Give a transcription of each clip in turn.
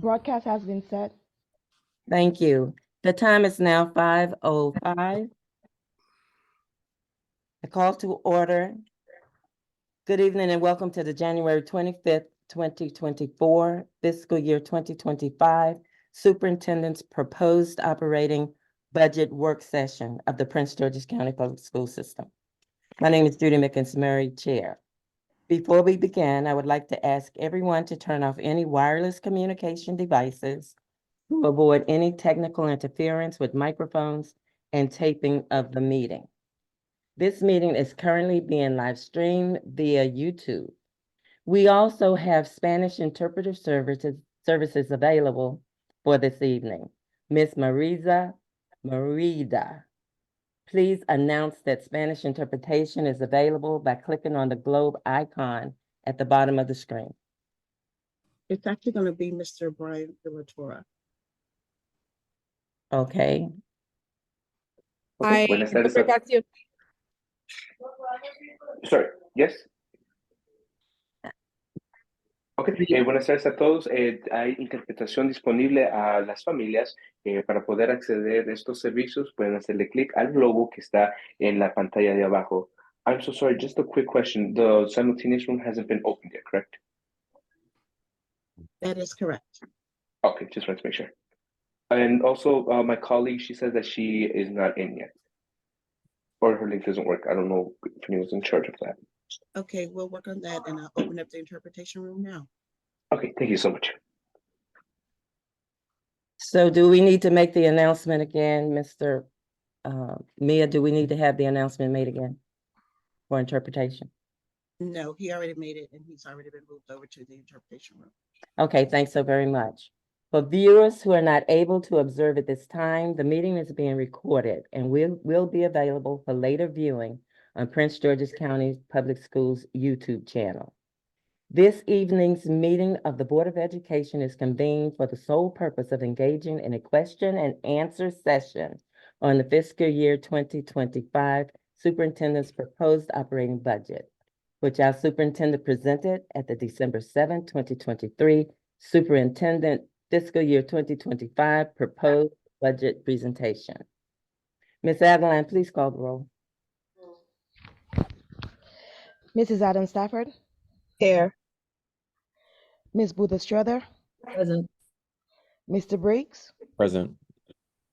Broadcast has been set. Thank you. The time is now 5:05. The call to order. Good evening and welcome to the January 25th, 2024 fiscal year 2025 Superintendent's Proposed Operating Budget Work Session of the Prince George's County Public School System. My name is Judy Mickens Murray, Chair. Before we begin, I would like to ask everyone to turn off any wireless communication devices to avoid any technical interference with microphones and taping of the meeting. This meeting is currently being live streamed via YouTube. We also have Spanish interpretive services available for this evening. Ms. Marida, please announce that Spanish interpretation is available by clicking on the globe icon at the bottom of the screen. It's actually going to be Mr. Brian Villatora. Okay. Buenas tardes. Sorry, yes. Ok, buenas tardes a todos. Hay interpretación disponible a las familias. Para poder acceder a estos servicios, pueden hacerle clic al logo que está en la pantalla de abajo. I'm so sorry, just a quick question. The simultaneous room hasn't been opened yet, correct? That is correct. Okay, just wanted to make sure. And also, my colleague, she says that she is not in yet. Or her link doesn't work. I don't know if anyone's in charge of that. Okay, we'll work on that and I'll open up the interpretation room now. Okay, thank you so much. So do we need to make the announcement again, Mr. Mia? Do we need to have the announcement made again for interpretation? No, he already made it and he's already been moved over to the interpretation room. Okay, thanks so very much. For viewers who are not able to observe at this time, the meeting is being recorded and will be available for later viewing on Prince George's County Public Schools YouTube channel. This evening's meeting of the Board of Education is convened for the sole purpose of engaging in a question and answer session on the fiscal year 2025 Superintendent's Proposed Operating Budget, which our Superintendent presented at the December 7, 2023 Superintendent Fiscal Year 2025 Proposed Budget Presentation. Ms. Adeline, please call the roll. Mrs. Adam Stafford. Here. Ms. Booth Estrada. Present. Mr. Briggs. Present.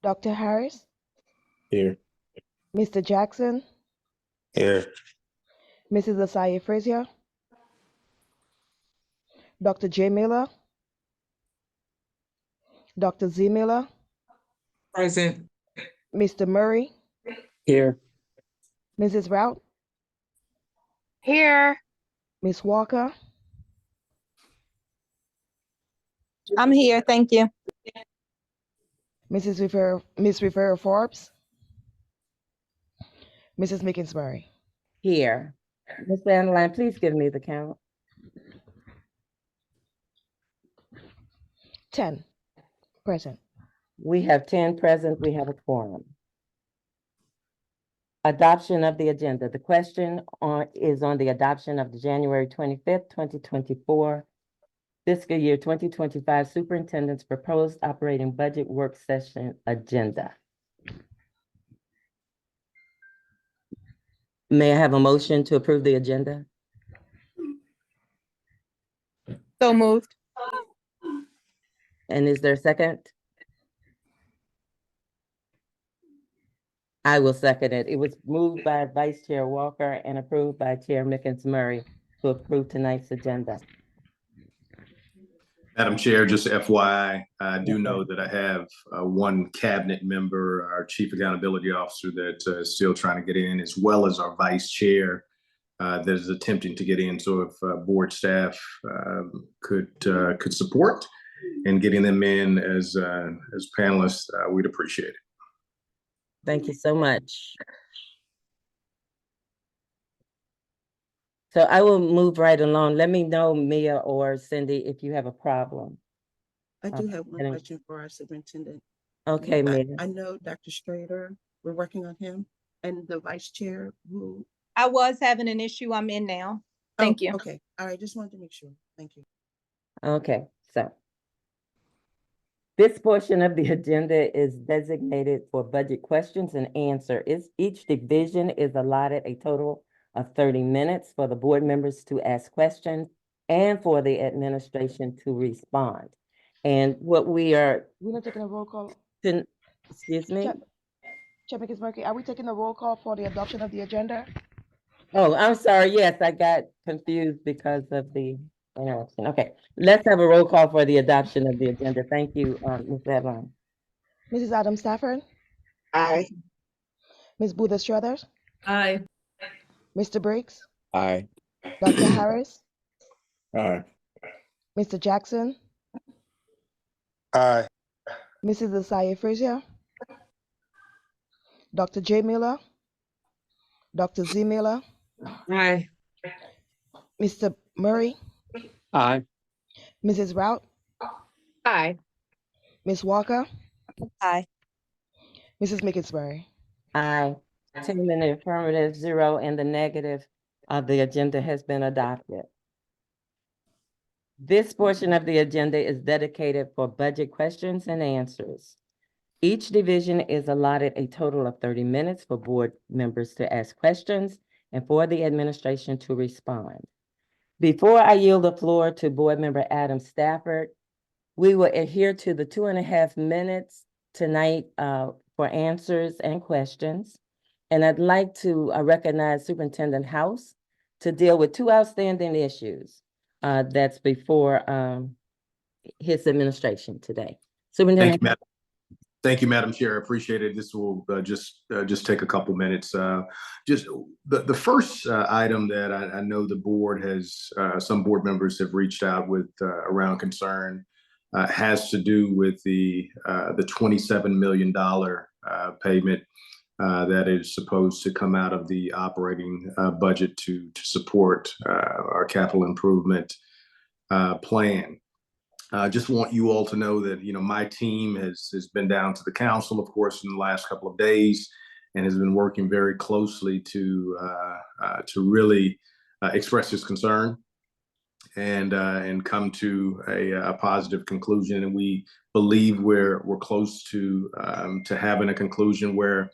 Dr. Harris. Here. Mr. Jackson. Here. Mrs. Asaya Frazier. Dr. J. Miller. Dr. Z. Miller. Present. Mr. Murray. Here. Mrs. Rout. Here. Ms. Walker. I'm here. Thank you. Ms. Rivera Forbes. Mrs. Mickens Murray. Here. Ms. Adeline, please give me the count. 10 present. We have 10 present. We have a quorum. Adoption of the agenda. The question is on the adoption of the January 25th, 2024 fiscal year 2025 Superintendent's Proposed Operating Budget Work Session Agenda. May I have a motion to approve the agenda? So moved. And is there a second? I will second it. It was moved by Vice Chair Walker and approved by Chair Mickens Murray to approve tonight's agenda. Madam Chair, just FYI, I do know that I have one cabinet member, our Chief Accountability Officer, that is still trying to get in, as well as our Vice Chair that is attempting to get in. So if board staff could support in getting them in as panelists, we'd appreciate it. Thank you so much. So I will move right along. Let me know, Mia or Cindy, if you have a problem. I do have one and- question for our superintendent. Okay, Mia. I know Dr. Strader, we're working on him, and the vice chair who. I was having an issue. I'm in now. Thank you. Okay, all right, just wanted to make sure. Thank you. Okay, so This portion of the agenda is designated for budget questions and answer. Each division is allotted a total of 30 minutes for the board members to ask questions and for the administration to respond. And what we are, We're not taking a roll call. excuse me? Chair McKinsey, are we taking a roll call for the adoption of the agenda? Oh, I'm sorry. Yes, I got confused because of the interruption. Okay, let's have a roll call for the adoption of the agenda. Thank you, Ms. Adline. Mrs. Adam Stafford, Aye. Ms. Booth Struthers, Aye. Mr. Briggs, Aye. Dr. Harris, Aye. Mr. Jackson, Aye. Mrs. Asaya Frazier, Dr. J. Miller, Dr. Z. Miller, Aye. Mr. Murray, Aye. Mrs. Rout, Aye. Ms. Walker, Aye. Mrs. McKinsey. Aye. 10 in the affirmative, 0 in the negative. The agenda has been adopted. This portion of the agenda is dedicated for budget questions and answers. Each division is allotted a total of 30 minutes for board members to ask questions and for the administration to respond. Before I yield the floor to Board Member Adam Stafford, we will adhere to the 2.5 minutes tonight for answers and questions. And I'd like to recognize Superintendent House to deal with 2 outstanding issues that's before his administration today. Superintendent. Thank you, Madam Chair. I appreciate it. This will just take a couple minutes. Just the first item that I know the board has, some board members have reached out with around concern has to do with the $27 million payment that is supposed to come out of the operating budget to support our capital improvement plan. Just want you all to know that, my team has been down to the council, of course, in the last couple of days and has been working very closely to really express his concern and come to a positive conclusion. And we believe we're close to having a conclusion where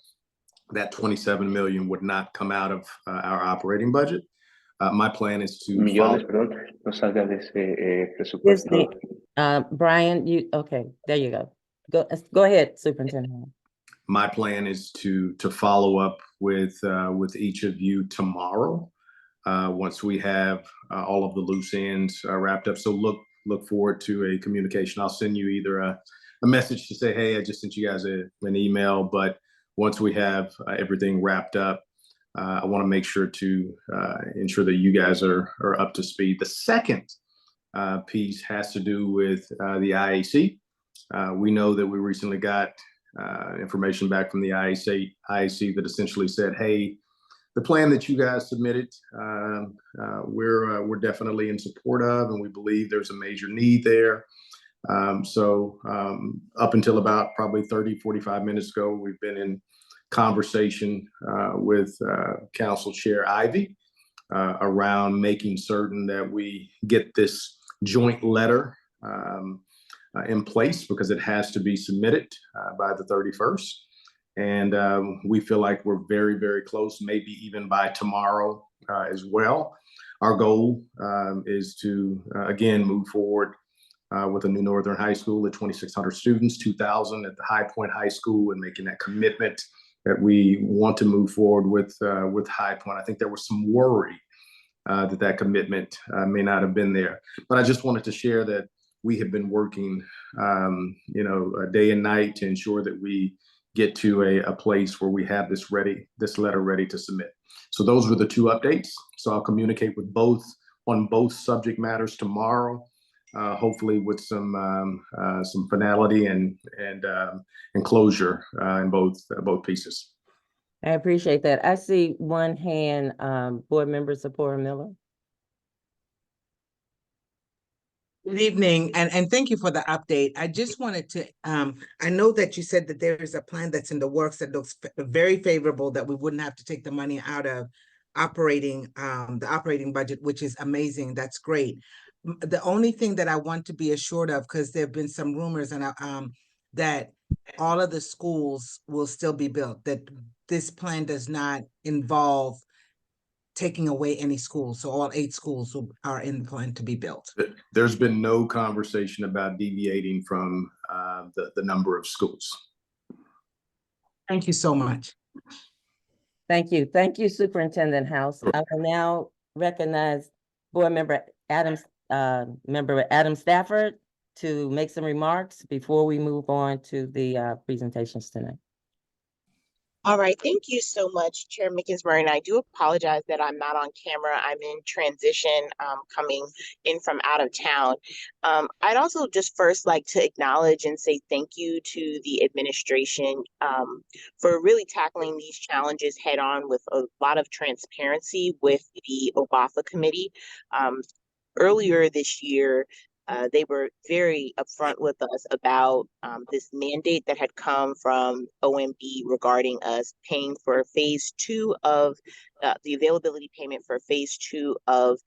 that 27 million would not come out of our operating budget. My plan is to Millones, perdón, no salga de ese presupuesto. Brian, okay, there you go. Go ahead, Superintendent. My plan is to follow up with each of you tomorrow once we have all of the loose ends wrapped up. So look forward to a communication. I'll send you either a message to say, hey, I just sent you guys an email, but once we have everything wrapped up, I want to make sure to ensure that you guys are up to speed. The second piece has to do with the IAC. We know that we recently got information back from the IAC that essentially said, hey, the plan that you guys submitted, we're definitely in support of, and we believe there's a major need there. So up until about probably 45 minutes ago, we've been in conversation with Council Chair Ivy around making certain that we get this joint letter in place, because it has to be submitted by the 31st. And we feel like we're very, very close, maybe even by tomorrow as well. Our goal is to, again, move forward with a new Northern High School at 2,600 students, 2,000 at the High Point High School, and making that commitment that we want to move forward with High Point. I think there was some worry that commitment may not have been there. But I just wanted to share that we have been working, day and night to ensure that we get to a place where we have this letter ready to submit. So those were the 2 updates. So I'll communicate with on both subject matters tomorrow, hopefully with some finality and closure in both pieces. I appreciate that. I see one hand, Board Member Zipporah Miller. Good evening, and thank you for the update. I just wanted to, I know that you said that there is a plan that's in the works that looks very favorable, that we wouldn't have to take the money out of the operating budget, which is amazing. That's great. the only thing that I want to be assured of, because there have been some rumors and that all of the schools will still be built, that this plan does not involve taking away any schools. So all 8 schools are in the plan to be built. There's been no conversation about deviating from the number of schools. Thank you so much. Thank you. Thank you, Superintendent House. I will now recognize Board Member Adam Stafford to make some remarks before we move on to the presentations tonight. All right, thank you so much, Chair Mickens-Murray. And I do apologize that I'm not on camera. I'm in transition, coming in from out of town. I'd also just first like to acknowledge and say thank you to the administration for really tackling these challenges head on with a lot of transparency with the OBAFA committee. Earlier this year, they were very upfront with us about this mandate that had come from OMB regarding us paying for phase 2 of the availability payment for phase 2 of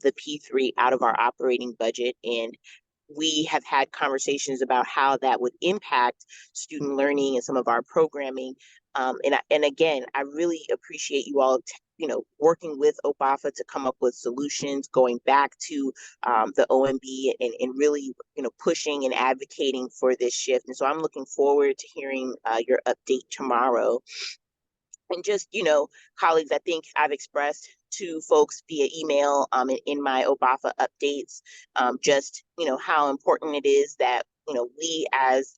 the P3 out of our operating budget. And we have had conversations about how that would impact student learning and some of our programming. And again, I really appreciate you all working with OBAFA to come up with solutions, going back to the OMB and really, pushing and advocating for this shift. And so I'm looking forward to hearing your update tomorrow. And just, colleagues, I think I've expressed to folks via email in my OBAFA updates, just, how important it is that, we as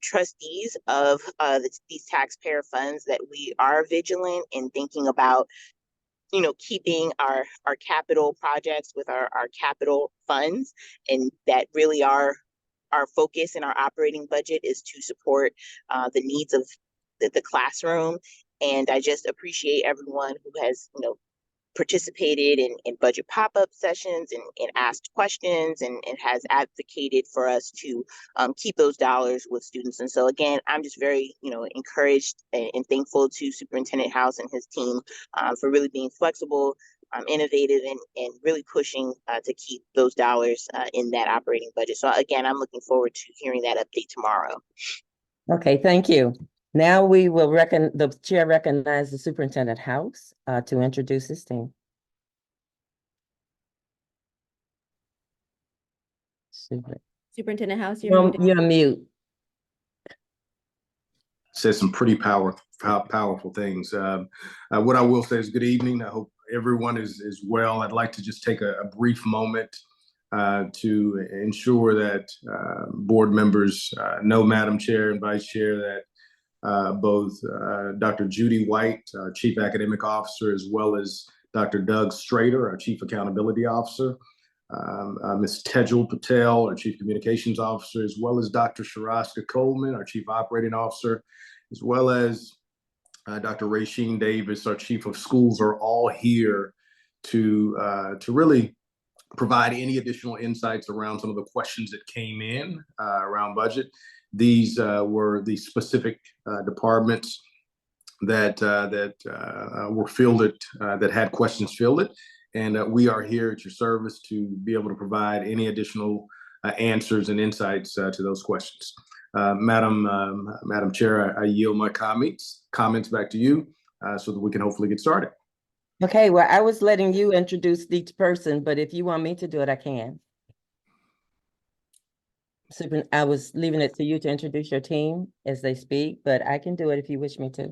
trustees of these taxpayer funds, that we are vigilant in thinking about, keeping our capital projects with our capital funds, and that really our focus in our operating budget is to support the needs of the classroom. And I just appreciate everyone who has, participated in budget pop-up sessions and asked questions and has advocated for us to keep those dollars with students. And so again, I'm just very, encouraged and thankful to Superintendent House and his team for really being flexible, innovative, and really pushing to keep those dollars in that operating budget. So again, I'm looking forward to hearing that update tomorrow. Okay, thank you. Now we will the chair recognize the Superintendent House to introduce his team. Superintendent House, you're muted. You're on mute. Says some pretty powerful things. What I will say is good evening. I hope everyone is well. I'd like to just take a brief moment to ensure that board members know, Madam Chair and Vice Chair, that both Dr. Judy White, our Chief Academic Officer, as well as Dr. Doug Strader, our Chief Accountability Officer, Ms. Tejal Patel, our Chief Communications Officer, as well as Dr. Sharaska Coleman, our Chief Operating Officer, as well as Dr. Rasheen Davis, our Chief of Schools, are all here to really provide any additional insights around some of the questions that came in around budget. These were the specific departments that were fielded, that had questions fielded, and we are here at your service to be able to provide any additional answers and insights to those questions. Madam Chair, I yield my comments back to you so that we can hopefully get started. Okay, well, I was letting you introduce each person, but if you want me to do it, I can. I was leaving it to you to introduce your team as they speak, but I can do it if you wish me to.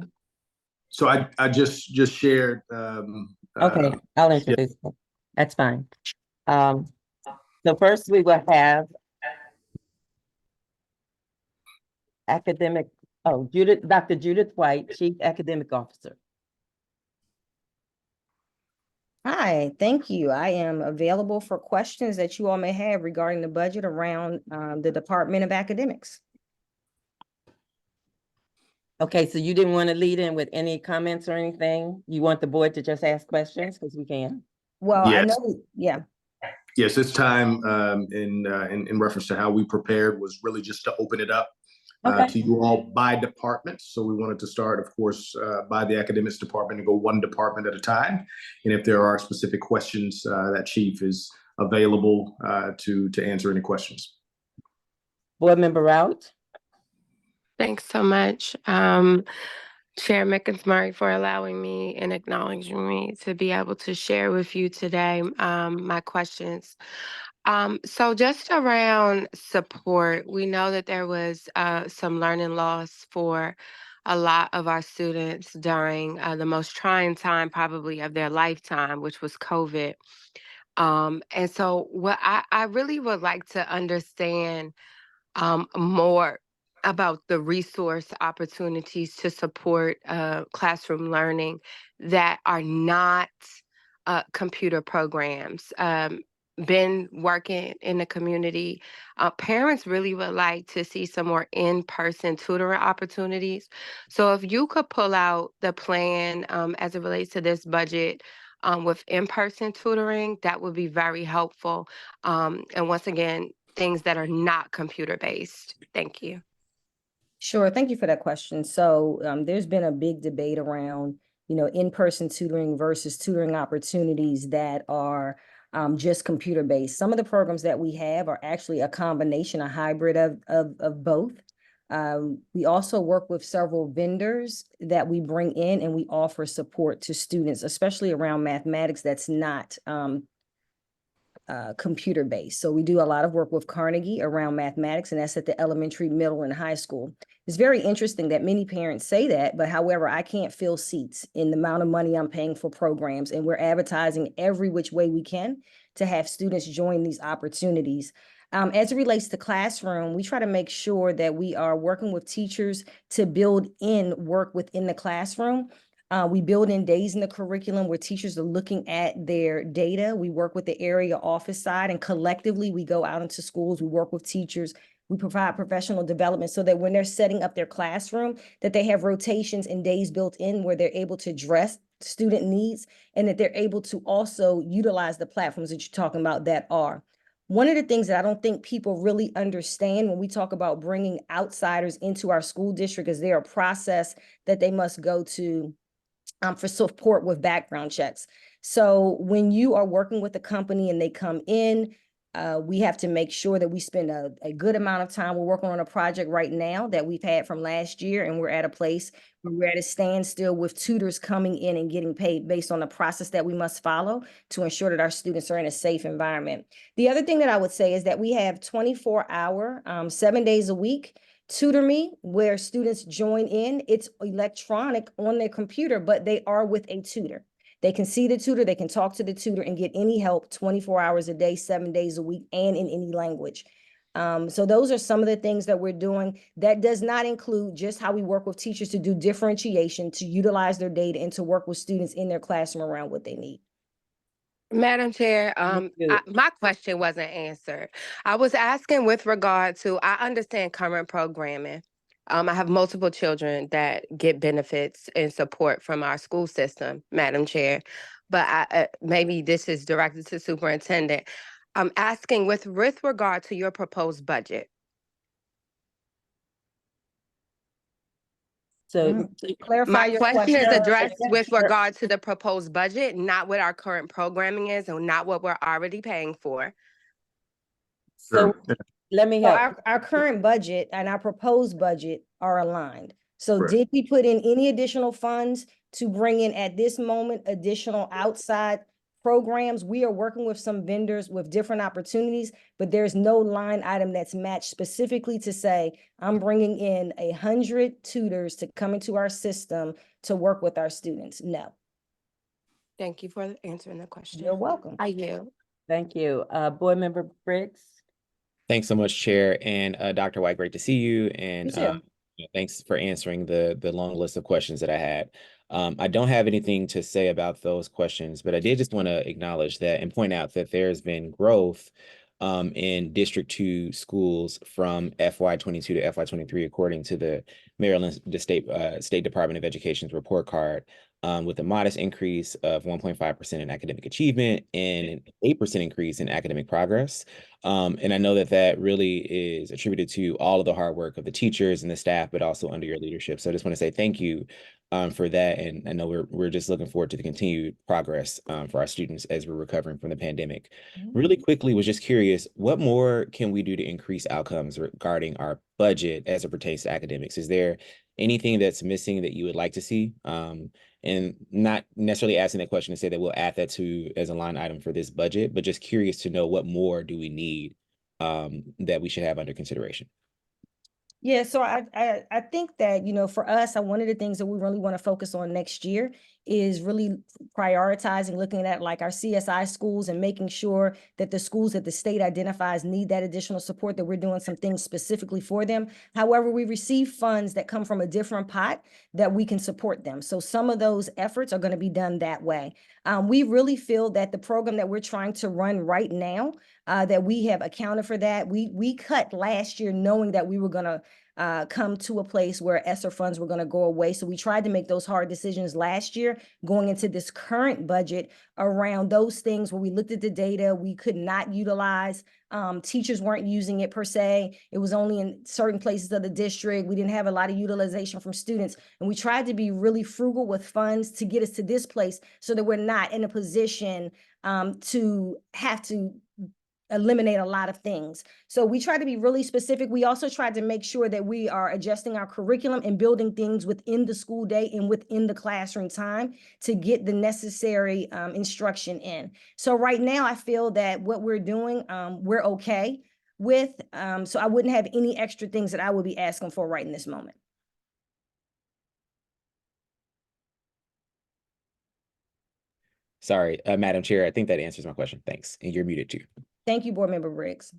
So I just shared. Okay, I'll introduce them. That's fine. So first we will have Dr. Judith White, Chief Academic Officer. Hi, thank you. I am available for questions that you all may have regarding the budget around the Department of Academics. Okay, so you didn't want to lead in with any comments or anything? You want the board to just ask questions, because we can? Well, Yes. I know, yeah. Yes, this time in reference to how we prepared was really just to open it up to you all by department. So we wanted to start, of course, by the academics department and go one department at a time. And if there are specific questions, that Chief is available to answer any questions. Board Member Rout. Thanks so much, Chair Mickens-Murray, for allowing me and acknowledging me to be able to share with you today my questions. So just around support, we know that there was some learning loss for a lot of our students during the most trying time probably of their lifetime, which was COVID. And so what I really would like to understand more about the resource opportunities to support classroom learning that are not computer programs. Been working in the community. Parents really would like to see some more in-person tutoring opportunities. So if you could pull out the plan as it relates to this budget with in-person tutoring, that would be very helpful. And once again, things that are not computer-based. Thank you. Sure, thank you for that question. So there's been a big debate around, in-person tutoring versus tutoring opportunities that are just computer-based. Some of the programs that we have are actually a combination, a hybrid of both. We also work with several vendors that we bring in and we offer support to students, especially around mathematics that's not computer-based. So we do a lot of work with Carnegie around mathematics, and that's at the elementary, middle, and high school. It's very interesting that many parents say that, but however, I can't fill seats in the amount of money I'm paying for programs, and we're advertising every which way we can to have students join these opportunities. As it relates to classroom, we try to make sure that we are working with teachers to build in work within the classroom. We build in days in the curriculum where teachers are looking at their data. We work with the area office side, and collectively we go out into schools, we work with teachers, we provide professional development so that when they're setting up their classroom, that they have rotations and days built in where they're able to address student needs and that they're able to also utilize the platforms that you're talking about that are. One of the things that I don't think people really understand when we talk about bringing outsiders into our school district is there a process that they must go to for support with background checks. So when you are working with a company and they come in, we have to make sure that we spend a good amount of time. We're working on a project right now that we've had from last year, and we're at a place where we're at a standstill with tutors coming in and getting paid based on the process that we must follow to ensure that our students are in a safe environment. The other thing that I would say is that we have 24-hour, 7 days a week, Tutor Me, where students join in. It's electronic on their computer, but they are with a tutor. They can see the tutor, they can talk to the tutor and get any help 24 hours a day, 7 days a week, and in any language. So those are some of the things that we're doing. That does not include just how we work with teachers to do differentiation, to utilize their data, and to work with students in their classroom around what they need. Madam Chair, my question wasn't answered. I was asking with regard to, I understand current programming. I have multiple children that get benefits and support from our school system, Madam Chair, but maybe this is directed to Superintendent. I'm asking with regard to your proposed budget. So clarify My your question is addressed with regard to the proposed budget, not what our current programming is and not what we're already paying for. So let me help. So our current budget and our proposed budget are aligned. So Correct. did we put in any additional funds to bring in at this moment additional outside programs? We are working with some vendors with different opportunities, but there's no line item that's matched specifically to say, I'm bringing in 100 tutors to come into our system to work with our students. No. Thank you for answering the question. You're welcome. I yield. Thank you. Board Member Briggs. Thanks so much, Chair, and Dr. White, great to see you. And You too. thanks for answering the long list of questions that I had. I don't have anything to say about those questions, but I did just want to acknowledge that and point out that there's been growth in District 2 schools from FY22 to FY23, according to the Maryland State Department of Education's report card. with a modest increase of 1.5% in academic achievement and an 8% increase in academic progress. And I know that that really is attributed to all of the hard work of the teachers and the staff, but also under your leadership. So I just want to say thank you for that. And I know we're just looking forward to the continued progress for our students as we're recovering from the pandemic. Really quickly, was just curious, what more can we do to increase outcomes regarding our budget as it pertains to academics? Is there anything that's missing that you would like to see? And not necessarily asking that question to say that we'll add that to as a line item for this budget, but just curious to know what more do we need that we should have under consideration. Yeah, so I think that, you know, for us, one of the things that we really want to focus on next year is really prioritizing, looking at like our CSI schools and making sure that the schools that the state identifies need that additional support, that we're doing some things specifically for them. However, we receive funds that come from a different pot that we can support them. So some of those efforts are going to be done that way. We really feel that the program that we're trying to run right now, that we have accounted for that. We cut last year knowing that we were going to come to a place where ESSER funds were going to go away. So we tried to make those hard decisions last year going into this current budget around those things where we looked at the data we could not utilize. Teachers weren't using it per se. It was only in certain places of the district. We didn't have a lot of utilization from students. And we tried to be really frugal with funds to get us to this place so that we're not in a position to have to eliminate a lot of things. So we try to be really specific. We also tried to make sure that we are adjusting our curriculum and building things within the school day and within the classroom time to get the necessary instruction in. So right now I feel that what we're doing, we're okay with. So I wouldn't have any extra things that I would be asking for right in this moment. Sorry, Madam Chair, I think that answers my question. Thanks. And you're muted too. Thank you, Board Member Briggs.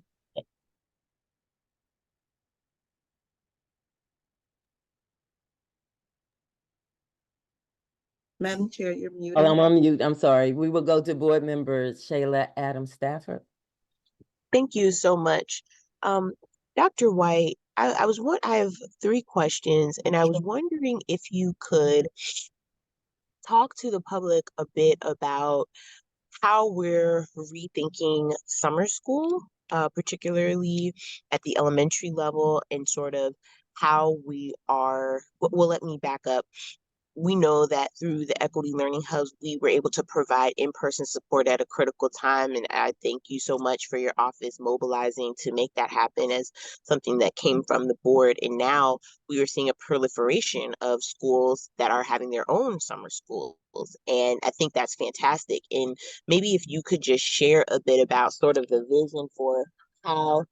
Madam Chair, you're Oh, muted. I'm on mute. I'm sorry. We will go to Board Member Shayla Adams Stafford. Thank you so much. Dr. White, I have 3 questions, and I was wondering if you could talk to the public a bit about how we're rethinking summer school, particularly at the elementary level, and sort of how we are, well, let me back up. We know that through the Equity Learning Hubs, we were able to provide in-person support at a critical time. And I thank you so much for your office mobilizing to make that happen as something that came from the board. And now we are seeing a proliferation of schools that are having their own summer schools. And I think that's fantastic. And maybe if you could just share a bit about sort of the vision for how,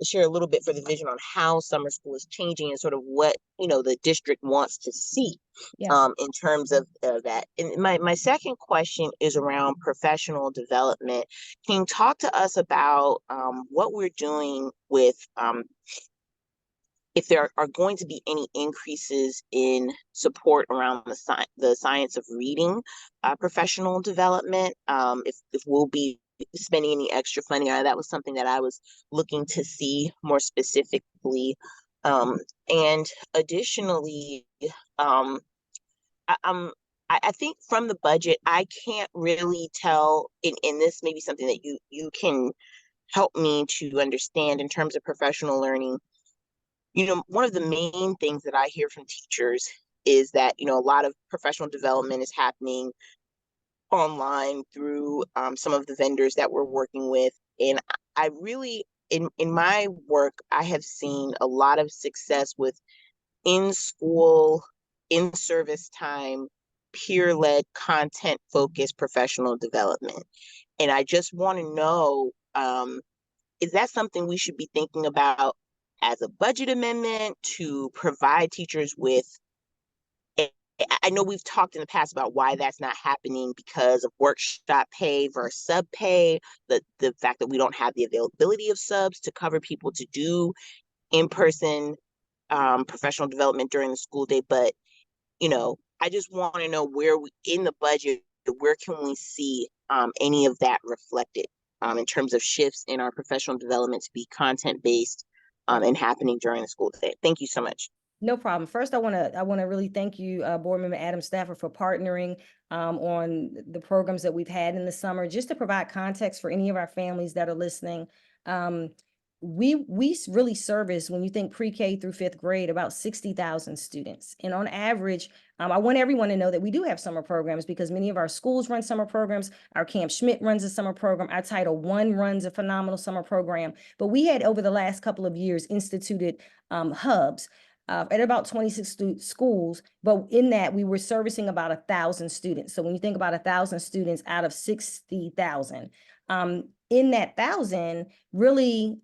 share a little bit for the vision on how summer school is changing and sort of what, you know, the district wants to see in terms of that. And my second question is around professional development. Can you talk to us about what we're doing with if there are going to be any increases in support around the science of reading, professional development, if we'll be spending any extra funding on it. That was something that I was looking to see more specifically. And additionally, I think from the budget, I can't really tell, in this maybe something that you can help me to understand in terms of professional learning. You know, one of the main things that I hear from teachers is that, you know, a lot of professional development is happening online through some of the vendors that we're working with. And I really, in my work, I have seen a lot of success with in-school, in-service time, peer-led, content-focused professional development. And I just want to know, is that something we should be thinking about as a budget amendment to provide teachers with? I know we've talked in the past about why that's not happening because of workshop pay versus sub pay, the fact that we don't have the availability of subs to cover people to do in-person professional development during the school day. But, you know, I just want to know where we, in the budget, where can we see any of that reflected in terms of shifts in our professional development to be content-based and happening during the school day. Thank you so much. No problem. First, I want to really thank you, Board Member Adam Stafford, for partnering on the programs that we've had in the summer. Just to provide context for any of our families that are listening, we really service, when you think pre-K through 5th grade, about 60,000 students. And on average, I want everyone to know that we do have summer programs because many of our schools run summer programs. Our Camp Schmidt runs a summer program. Our Title I runs a phenomenal summer program. But we had, over the last couple of years, instituted hubs at about 26 schools, but in that we were servicing about 1,000 students. So when you think about 1,000 students out of 60,000, in that 1,000, really,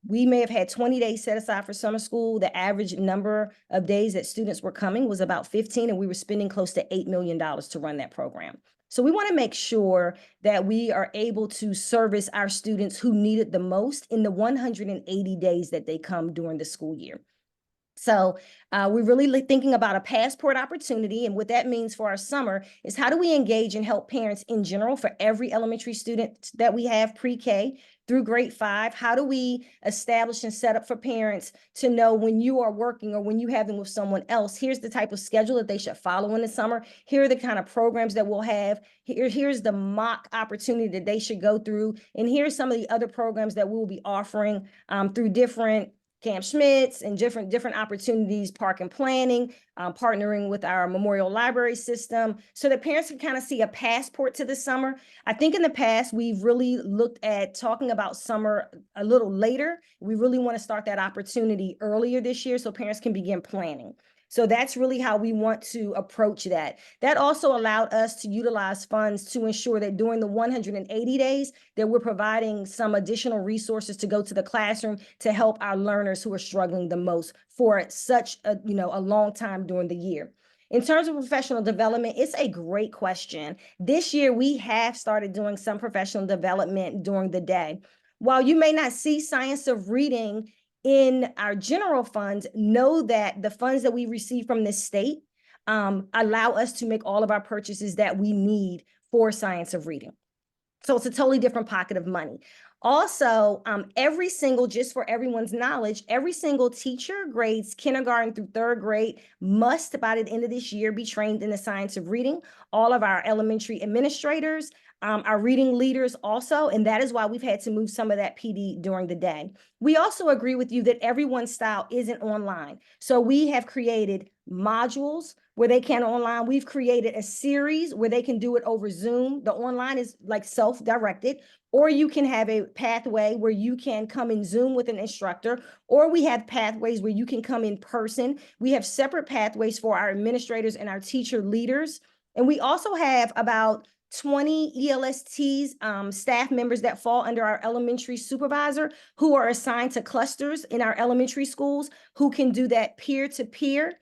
we may have had 20 days set aside for summer school. The average number of days that students were coming was about 15, and we were spending close to $8 million to run that program. So we want to make sure that we are able to service our students who need it the most in the 180 days that they come during the school year. So we're really thinking about a passport opportunity. And what that means for our summer is, how do we engage and help parents in general for every elementary student that we have pre-K through grade 5? How do we establish and set up for parents to know when you are working or when you have them with someone else, here's the type of schedule that they should follow in the summer. Here are the kind of programs that we'll have. Here's the mock opportunity that they should go through. And here's some of the other programs that we'll be offering through different Camp Schmitz and different opportunities, park and planning, partnering with our Memorial Library system, so that parents can kind of see a passport to the summer. I think in the past, we've really looked at talking about summer a little later. We really want to start that opportunity earlier this year so parents can begin planning. So that's really how we want to approach that. That also allowed us to utilize funds to ensure that during the 180 days that we're providing some additional resources to go to the classroom to help our learners who are struggling the most for such a long time during the year. In terms of professional development, it's a great question. This year, we have started doing some professional development during the day. While you may not see Science of Reading in our general funds, know that the funds that we receive from the state allow us to make all of our purchases that we need for Science of Reading. So it's a totally different pocket of money. Also, just for everyone's knowledge, every single teacher, grades kindergarten through 3rd grade, must by the end of this year be trained in the Science of Reading. All of our elementary administrators, our reading leaders also, and that is why we've had to move some of that PD during the day. We also agree with you that everyone's style isn't online. So we have created modules where they can online. We've created a series where they can do it over Zoom. The online is like self-directed, or you can have a pathway where you can come in Zoom with an instructor, or we have pathways where you can come in person. We have separate pathways for our administrators and our teacher leaders. And we also have about 20 ELSTs, staff members that fall under our elementary supervisor, who are assigned to clusters in our elementary schools, who can do that peer-to-peer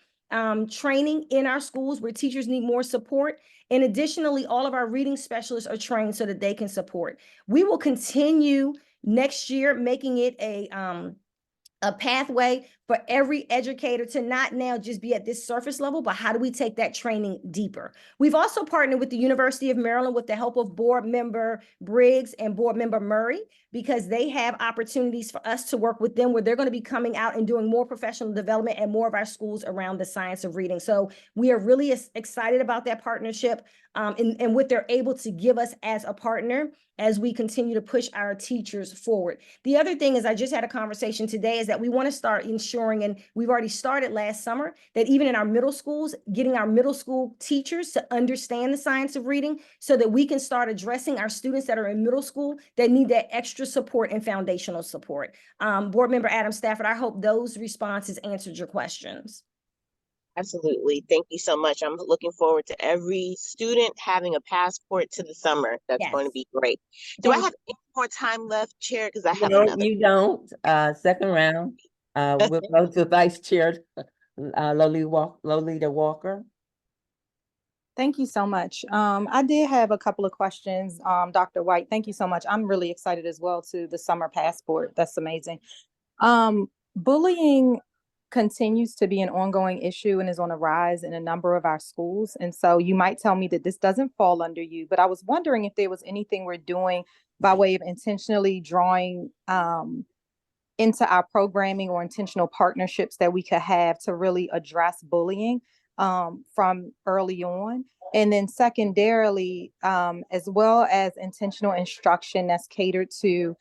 training in our schools where teachers need more support. And additionally, all of our reading specialists are trained so that they can support. We will continue next year making it a pathway for every educator to not now just be at this surface level, but how do we take that training deeper? We've also partnered with the University of Maryland with the help of Board Member Briggs and Board Member Murray, because they have opportunities for us to work with them where they're going to be coming out and doing more professional development at more of our schools around the Science of Reading. So we are really excited about that partnership and what they're able to give us as a partner as we continue to push our teachers forward. The other thing is, I just had a conversation today, is that we want to start ensuring, and we've already started last summer, that even in our middle schools, getting our middle school teachers to understand the Science of Reading so that we can start addressing our students that are in middle school that need that extra support and foundational support. Board Member Adam Stafford, I hope those responses answered your questions. Absolutely. Thank you so much. I'm looking forward to every student having a passport to the summer. That's going to be great. Do I have any more time left, Chair? Because I have another. You don't. Second round. We'll go to Vice Chair Lolita Walker. Thank you so much. I did have a couple of questions. Dr. White, thank you so much. I'm really excited as well to the summer passport. That's amazing. Bullying continues to be an ongoing issue and is on a rise in a number of our schools. And so you might tell me that this doesn't fall under you, but I was wondering if there was anything we're doing by way of intentionally drawing into our programming or intentional partnerships that we could have to really address bullying from early on. And then secondarily, as well as intentional instruction that's catered to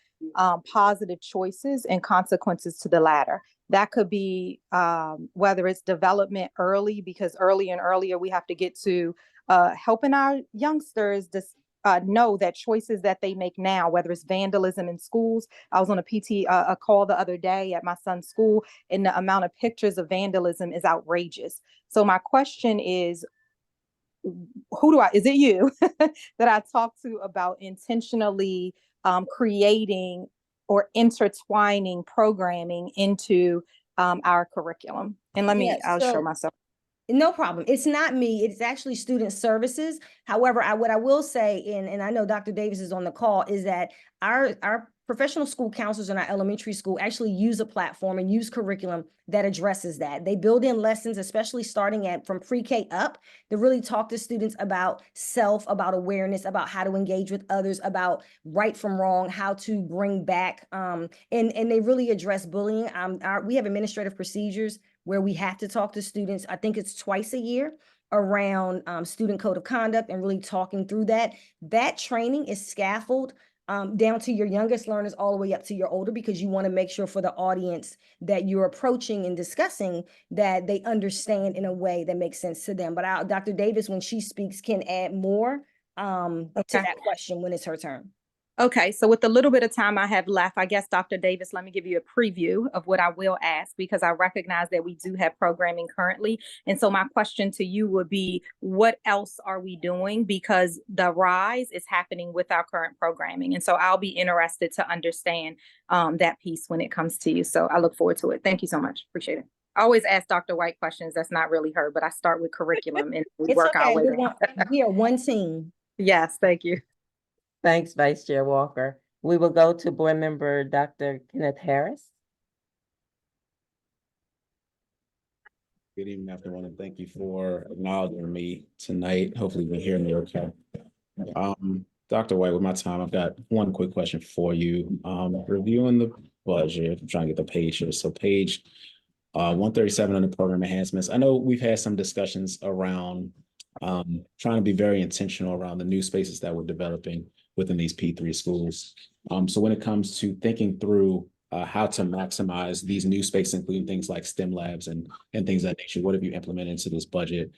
positive choices and consequences to the latter. That could be whether it's development early, because early and earlier we have to get to helping our youngsters know that choices that they make now, whether it's vandalism in schools. I was on a call the other day at my son's school, and the amount of pictures of vandalism is outrageous. So my question is, is it you that I talk to about intentionally creating or intertwining programming into our curriculum? And I'll show myself. No problem. It's not me. It's actually student services. However, what I will say, and I know Dr. Davis is on the call, is that our professional school counselors in our elementary school actually use a platform and use curriculum that addresses that. They build in lessons, especially starting from pre-K up, to really talk to students about self, about awareness, about how to engage with others, about right from wrong, how to bring back, and they really address bullying. We have administrative procedures where we have to talk to students. I think it's twice a year around student code of conduct and really talking through that. That training is scaffolded down to your youngest learners all the way up to your older, because you want to make sure for the audience that you're approaching and discussing that they understand in a way that makes sense to them. But Dr. Davis, when she speaks, can add more to that question when it's her turn. Okay, so with the little bit of time I have left, I guess, Dr. Davis, let me give you a preview of what I will ask, because I recognize that we do have programming currently. And so my question to you would be, what else are we doing? Because the rise is happening with our current programming. And so I'll be interested to understand that piece when it comes to you. So I look forward to it. Thank you so much. Appreciate it. I always ask Dr. White questions. That's not really her, but I start with curriculum and we work our way down. We are one team. Yes, thank you. Thanks, Vice Chair Walker. We will go to Board Member Dr. Kenneth Harris. Good evening, everyone, and thank you for acknowledging me tonight. Hopefully you can hear me okay. Dr. White, with my time, I've got one quick question for you. Reviewing the budget, I'm trying to get the page here. So page 137 under program enhancements. I know we've had some discussions around trying to be very intentional around the new spaces that we're developing within these P3 schools. So when it comes to thinking through how to maximize these new spaces, including things like STEM labs and things of that nature, what have you implemented into this budget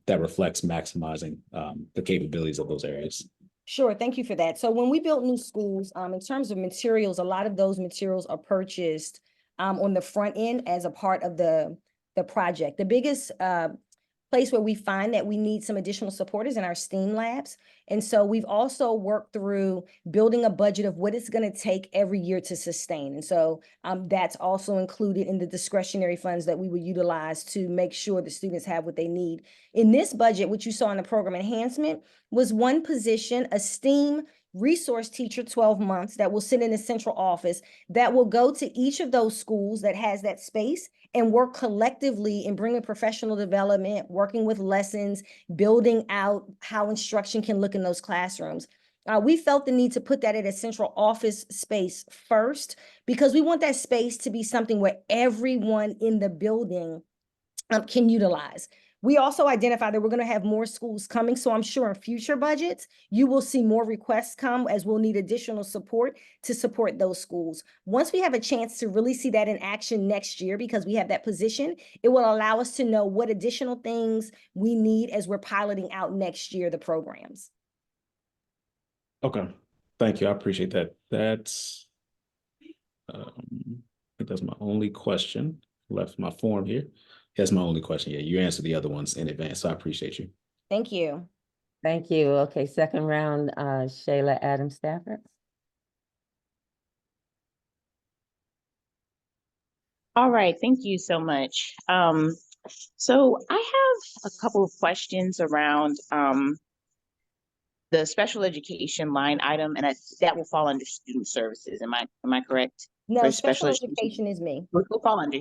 that reflects maximizing the capabilities of those areas? Sure, thank you for that. So when we build new schools, in terms of materials, a lot of those materials are purchased on the front end as a part of the project. The biggest place where we find that we need some additional support is in our STEAM labs. And so we've also worked through building a budget of what it's going to take every year to sustain. And so that's also included in the discretionary funds that we would utilize to make sure the students have what they need. In this budget, which you saw in the program enhancement, was one position, a STEAM resource teacher, 12 months, that will sit in the central office, that will go to each of those schools that has that space and work collectively in bringing professional development, working with lessons, building out how instruction can look in those classrooms. We felt the need to put that at a central office space first, because we want that space to be something where everyone in the building can utilize. We also identified that we're going to have more schools coming. So I'm sure in future budgets, you will see more requests come, as we'll need additional support to support those schools. Once we have a chance to really see that in action next year, because we have that position, it will allow us to know what additional things we need as we're piloting out next year the programs. Okay, thank you. I appreciate that. That's, I think that's my only question. Left my form here. That's my only question. Yeah, you answered the other ones in advance, so I appreciate you. Thank you. Thank you. Okay, second round, Shayla Adams Stafford. All right, thank you so much. So I have a couple of questions around the special education line item, and that will fall under student services. Am I correct? No, special education is me. Will fall under.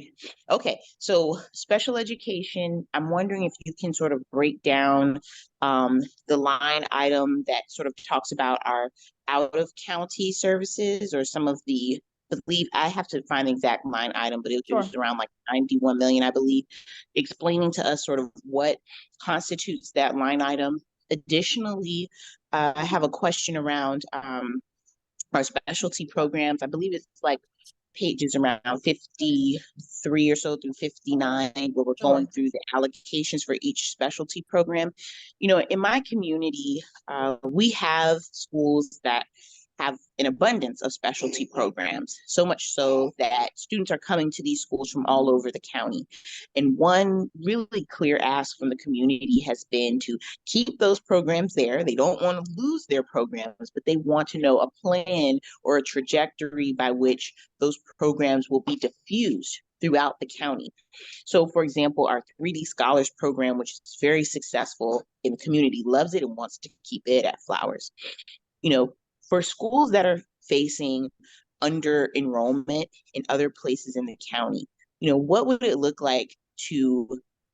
Okay, so special education, I'm wondering if you can sort of break down the line item that sort of talks about our out of county services, or some of the believe I have to find the exact line item, but it Sure. was around like 91 million, I believe, explaining to us sort of what constitutes that line item. Additionally, I have a question around our specialty programs. I believe it's like pages around 53 or so through 59, where we're Sure. going through the allocations for each specialty program. You know, in my community, we have schools that have an abundance of specialty programs, so much so that students are coming to these schools from all over the county. And one really clear ask from the community has been to keep those programs there. They don't want to lose their programs, but they want to know a plan or a trajectory by which those programs will be diffused throughout the county. So, for example, our 3D Scholars Program, which is very successful in the community, loves it and wants to keep it at Flowers. You know, for schools that are facing under enrollment in other places in the county, you know, what would it look like to,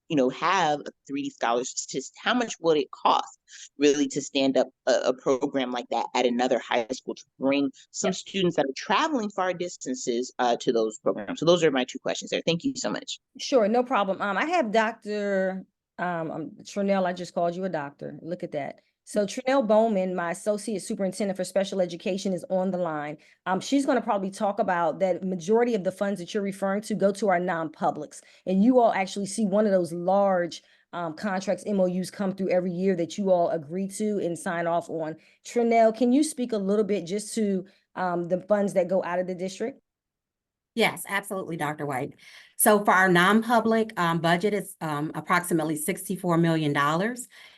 you know, have a 3D Scholars? How much would it cost really to stand up a program like that at another high school to bring some students that are traveling far distances to those programs? So those are my two questions there. Thank you so much. Sure, no problem. I have Dr. Trinell, I just called you a doctor. Look at that. So Trinell Bowman, my Associate Superintendent for Special Education, is on the line. She's going to probably talk about that majority of the funds that you're referring to go to our non-publics. And you all actually see one of those large contracts, MOUs come through every year that you all agree to and sign off on. Trinell, can you speak a little bit just to the funds that go out of the district? Yes, absolutely, Dr. White. So for our non-public budget is approximately $64 million.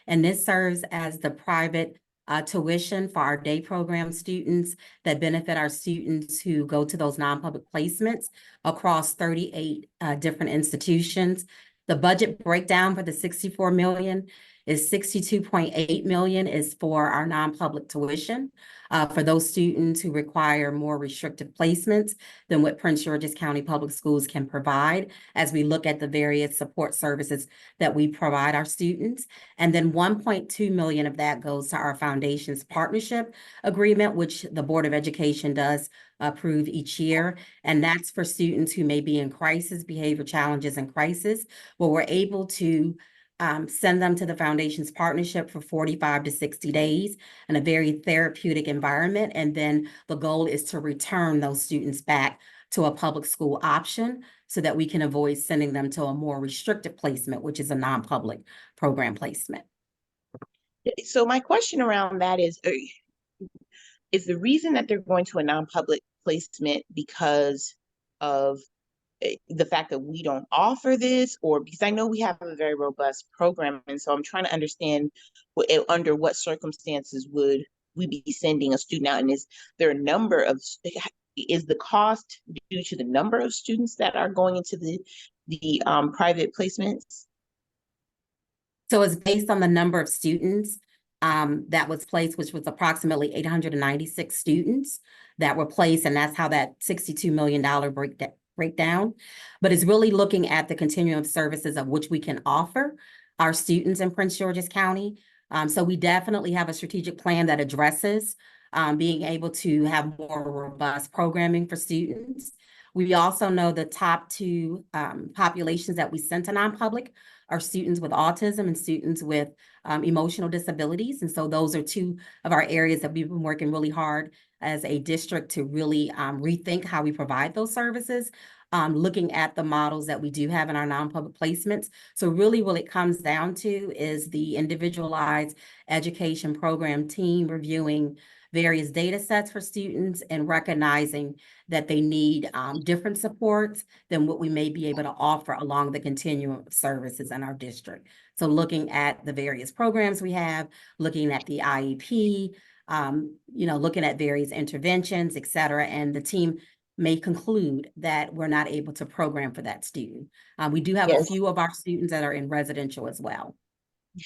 And this serves as the private tuition for our day program students that benefit our students who go to those non-public placements across 38 different institutions. The budget breakdown for the 64 million is 62.8 million is for our non-public tuition for those students who require more restrictive placements than what Prince George's County Public Schools can provide as we look at the various support services that we provide our students. And then 1.2 million of that goes to our foundation's partnership agreement, which the Board of Education does approve each year. And that's for students who may be in crisis, behavior challenges and crisis, where we're able to send them to the foundation's partnership for 45 to 60 days in a very therapeutic environment. And then the goal is to return those students back to a public school option so that we can avoid sending them to a more restricted placement, which is a non-public program placement. So my question around that is the reason that they're going to a non-public placement because of the fact that we don't offer this, or because I know we have a very robust program, and so I'm trying to understand under what circumstances would we be sending a student out, and is there a number of, is the cost due to the number of students that are going into the private placements? So it's based on the number of students that was placed, which was approximately 896 students that were placed, and that's how that $62 million breakdown. But it's really looking at the continuum of services of which we can offer our students in Prince George's County. So we definitely have a strategic plan that addresses being able to have more robust programming for students. We also know the top two populations that we send to non-public are students with autism and students with emotional disabilities. And so those are two of our areas that we've been working really hard as a district to really rethink how we provide those services, looking at the models that we do have in our non-public placements. So really what it comes down to is the individualized education program team reviewing various data sets for students and recognizing that they need different supports than what we may be able to offer along the continuum of services in our district. So looking at the various programs we have, looking at the IEP, looking at various interventions, et cetera, and the team may conclude that we're not able to program for that student. We do have a few of our students that are in residential as well.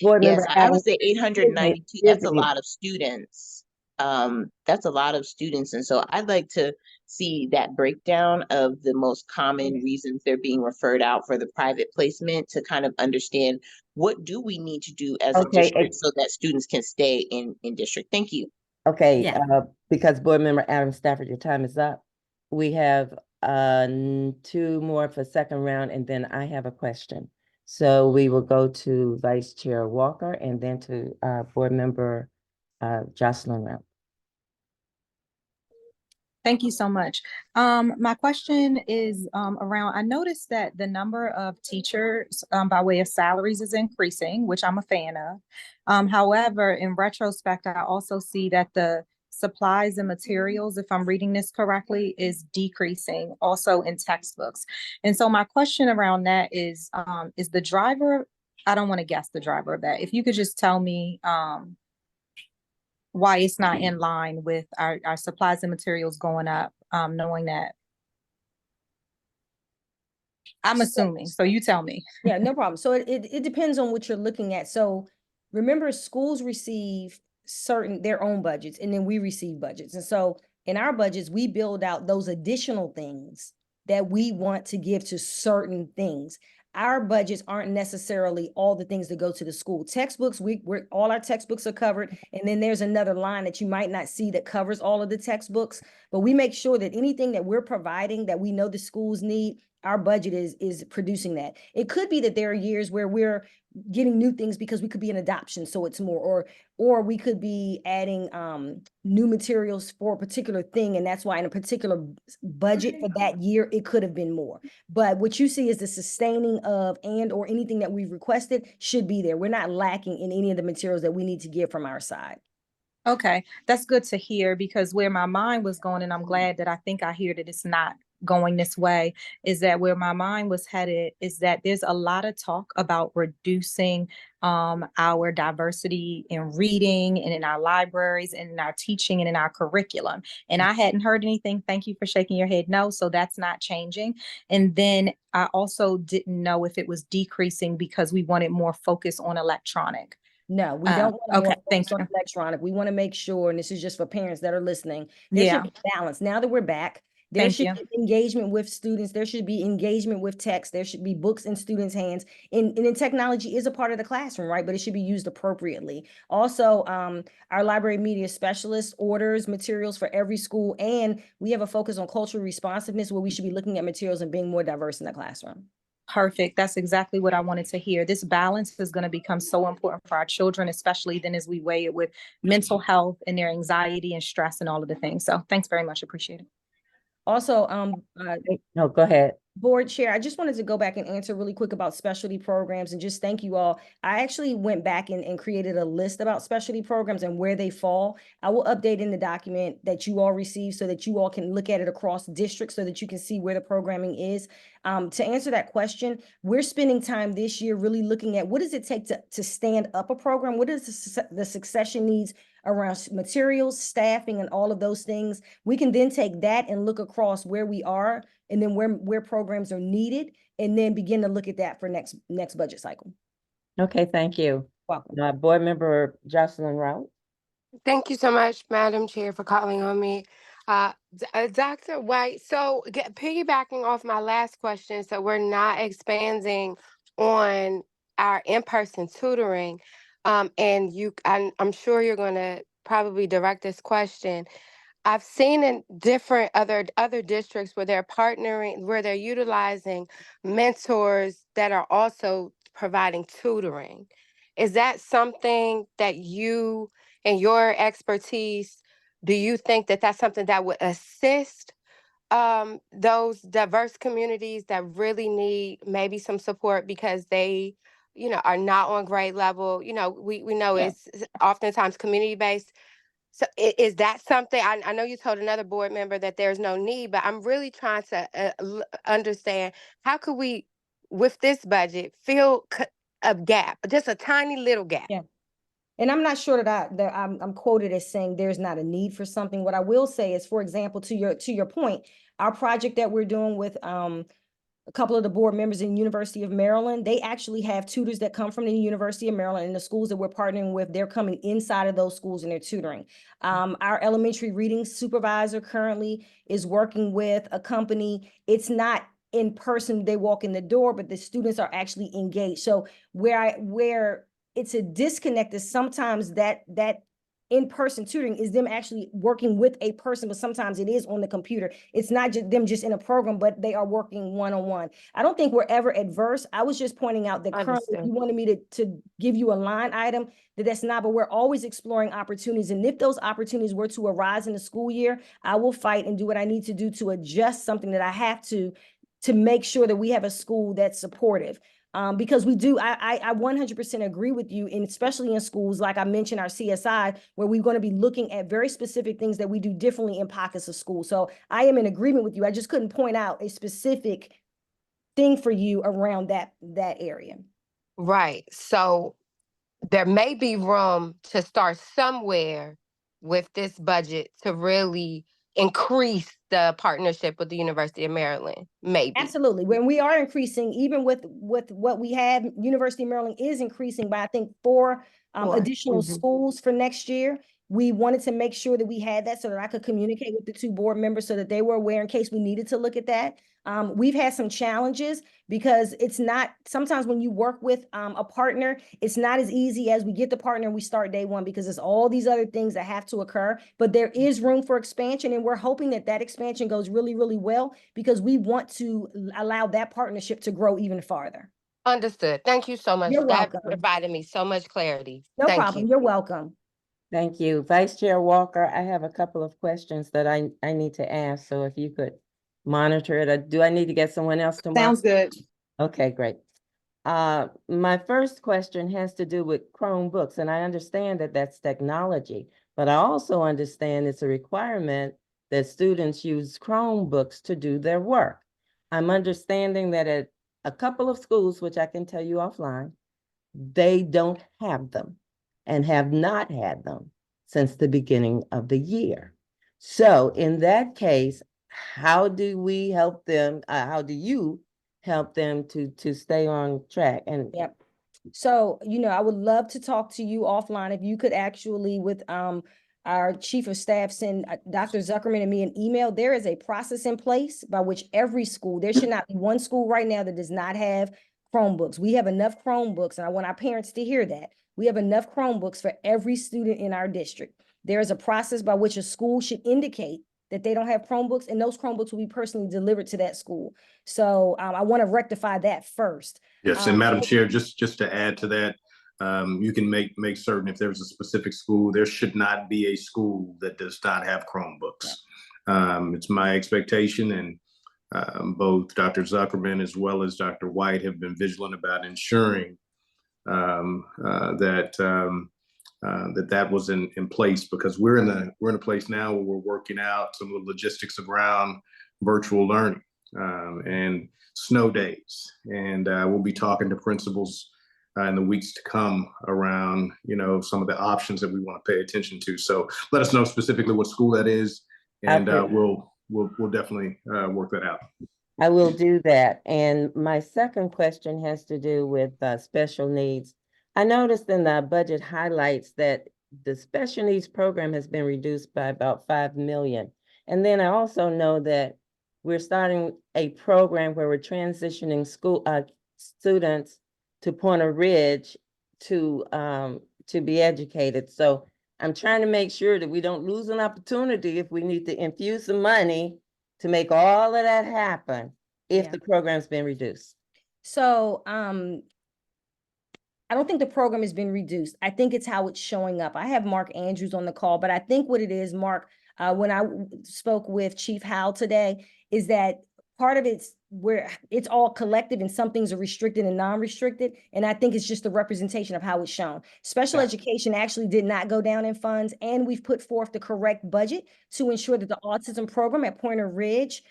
Yes, I would say 892, that's a lot of students. That's a lot of students. And so I'd like to see that breakdown of the most common reasons they're being referred out for the private placement to kind of understand what do we need to do as a district so that students can stay in district. Thank you. Okay, because Board Member Adam Stafford, your time is up. We have two more for second round, and then I have a question. So we will go to Vice Chair Walker and then to Board Member Jocelyn Rout. Thank you so much. My question is around, I noticed that the number of teachers by way of salaries is increasing, which I'm a fan of. However, in retrospect, I also see that the supplies and materials, if I'm reading this correctly, is decreasing also in textbooks. And so my question around that is the driver, I don't want to guess the driver of that. If you could just tell me why it's not in line with our supplies and materials going up, knowing that. I'm assuming, so you tell me. Yeah, no problem. So it depends on what you're looking at. So remember, schools receive their own budgets, and then we receive budgets. And so in our budgets, we build out those additional things that we want to give to certain things. Our budgets aren't necessarily all the things that go to the school. Textbooks, we're all our textbooks are covered. And then there's another line that you might not see that covers all of the textbooks, but we make sure that anything that we're providing that we know the schools need, our budget is producing that. It could be that there are years where we're getting new things because we could be an adoption, so it's more, or we could be adding new materials for a particular thing, and that's why in a particular budget for that year it could have been more. But what you see is the sustaining of or anything that we've requested should be there. We're not lacking in any of the materials that we need to give from our side. Okay, that's good to hear, because where my mind was going, and I'm glad that I think I hear that it's not going this way, is that where my mind was headed is that there's a lot of talk about reducing our diversity in reading and in our libraries and in our teaching and in our curriculum. And I hadn't heard anything. Thank you for shaking your head no. So that's not changing. And then I also didn't know if it was decreasing because we wanted more focus on electronic. No, we don't want okay, more thank focus on you. electronic. We want to make sure, and this is just for parents that are listening, there Yeah. should be balance. Now that we're back, there Thank should you. be engagement with students. There should be engagement with text. There should be books in students' hands. And then technology is a part of the classroom, right? But it should be used appropriately. Also, our library media specialist orders materials for every school, and we have a focus on cultural responsiveness where we should be looking at materials and being more diverse in the classroom. Perfect. That's exactly what I wanted to hear. This balance is going to become so important for our children, especially then as we weigh it with mental health and their anxiety and stress and all of the things. So thanks very much. Appreciate it. Also, No, go ahead. Board Chair, I just wanted to go back and answer really quick about specialty programs and just thank you all. I actually went back and created a list about specialty programs and where they fall. I will update in the document that you all receive so that you all can look at it across districts so that you can see where the programming is. To answer that question, we're spending time this year really looking at what does it take to stand up a program? What is the succession needs around materials, staffing, and all of those things? We can then take that and look across where we are and then where programs are needed, and then begin to look at that for next budget cycle. Okay, thank you. Welcome. Board Member Jocelyn Rout. Thank you so much, Madam Chair, for calling on me. Dr. White, so piggybacking off my last question, so we're not expanding on our in-person tutoring, and I'm sure you're going to probably direct this question. I've seen in different other districts where they're partnering, where they're utilizing mentors that are also providing tutoring. Is that something that you and your expertise, do you think that that's something that would assist those diverse communities that really need maybe some support because they, are not on grade level? We know it's oftentimes community-based. So is that something, I know you told another board member that there's no need, but I'm really trying to understand how could we, with this budget, fill a gap, just a tiny little gap? Yeah. And I'm not sure that I'm quoted as saying there's not a need for something. What I will say is, for example, to your point, our project that we're doing with a couple of the board members in University of Maryland, they actually have tutors that come from the University of Maryland, and the schools that we're partnering with, they're coming inside of those schools and they're tutoring. Our elementary reading supervisor currently is working with a company. It's not in person, they walk in the door, but the students are actually engaged. So where it's a disconnect is sometimes that in-person tutoring is them actually working with a person, but sometimes it is on the computer. It's not just them just in a program, but they are working one-on-one. I don't think we're ever adverse. I was just pointing out that currently Understood. you wanted me to give you a line item, that's not, but we're always exploring opportunities. And if those opportunities were to arise in the school year, I will fight and do what I need to do to adjust something that I have to make sure that we have a school that's supportive. Because we do, I 100% agree with you, and especially in schools, like I mentioned, our CSI, where we're going to be looking at very specific things that we do differently in pockets of school. So I am in agreement with you. I just couldn't point out a specific thing for you around that area. Right. So there may be room to start somewhere with this budget to really increase the partnership with the University of Maryland, maybe. Absolutely. When we are increasing, even with what we have, University of Maryland is increasing by, I think, 4 additional schools for next year. We wanted to make sure that we had that so that I could communicate with the 2 board members so that they were aware in case we needed to look at that. We've had some challenges because it's not, sometimes when you work with a partner, it's not as easy as we get the partner and we start day one, because there's all these other things that have to occur, but there is room for expansion, and we're hoping that that expansion goes really, really well, because we want to allow that partnership to grow even farther. Understood. Thank you so much. You're That welcome. provided me so much clarity. No Thank problem. you. You're welcome. Thank you. Vice Chair Walker, I have a couple of questions that I need to ask, so if you could monitor it, or do I need to get someone else to Sounds monitor? good. Okay, great. My first question has to do with Chromebooks, and I understand that that's technology, but I also understand it's a requirement that students use Chromebooks to do their work. I'm understanding that at a couple of schools, which I can tell you offline, they don't have them and have not had them since the beginning of the year. So in that case, how do we help them? How do you help them to stay on track? And Yep. So, I would love to talk to you offline. If you could actually, with our chief of staff, send Dr. Zuckerman and me an email. There is a process in place by which every school, there should not be one school right now that does not have Chromebooks. We have enough Chromebooks, and I want our parents to hear that. We have enough Chromebooks for every student in our district. There is a process by which a school should indicate that they don't have Chromebooks, and those Chromebooks will be personally delivered to that school. So I want to rectify that first. Yes, and Madam Chair, just to add to that, you can make certain if there's a specific school, there should not be a school that does not have Chromebooks. It's my expectation, and both Dr. Zuckerman as well as Dr. White have been vigilant about ensuring that was in place, because we're in a place now where we're working out some of the logistics around virtual learning and snow days, and we'll be talking to principals in the weeks to come around some of the options that we want to pay attention to. So let us know specifically what school that is, and we'll definitely work that out. I will do that. And my second question has to do with special needs. I noticed in the budget highlights that the special needs program has been reduced by about 5 million. And then I also know that we're starting a program where we're transitioning school students to Pointer Ridge to be educated. So I'm trying to make sure that we don't lose an opportunity if we need to infuse some money to make all of that happen if the program's been reduced. So I don't think the program has been reduced. I think it's how it's showing up. I have Mark Andrews on the call, but I think what it is, Mark, when I spoke with Chief Howell today, is that part of it's where it's all collective and some things are restricted and non-restricted. And I think it's just the representation of how it's shown. Special education actually did not go down in funds, and we've put forth the correct budget to ensure that the autism program at Pointer Ridge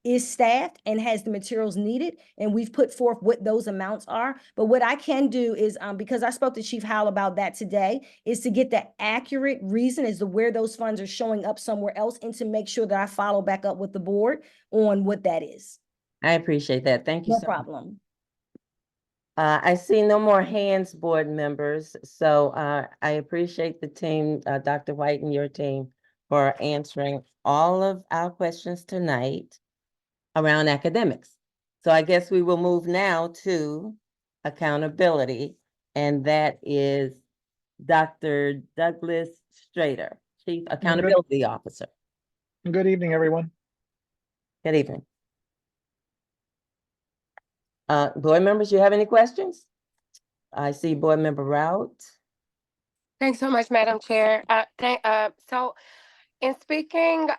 is staffed and has the materials needed, and we've put forth what those amounts are. But what I can do is, because I spoke to Chief Howell about that today, is to get the accurate reason as to where those funds are showing up somewhere else, and to make sure that I follow back up with the board on what that is. I appreciate that. Thank you. No problem. I see no more hands, board members. So I appreciate the team, Dr. White and your team, for answering all of our questions tonight around academics. So I guess we will move now to accountability, and that is Dr. Douglas Strader, Chief Accountability Officer. Good evening, everyone. Good evening. Board members, you have any questions? I see Board Member Rout. Thanks so much, Madam Chair. So in speaking,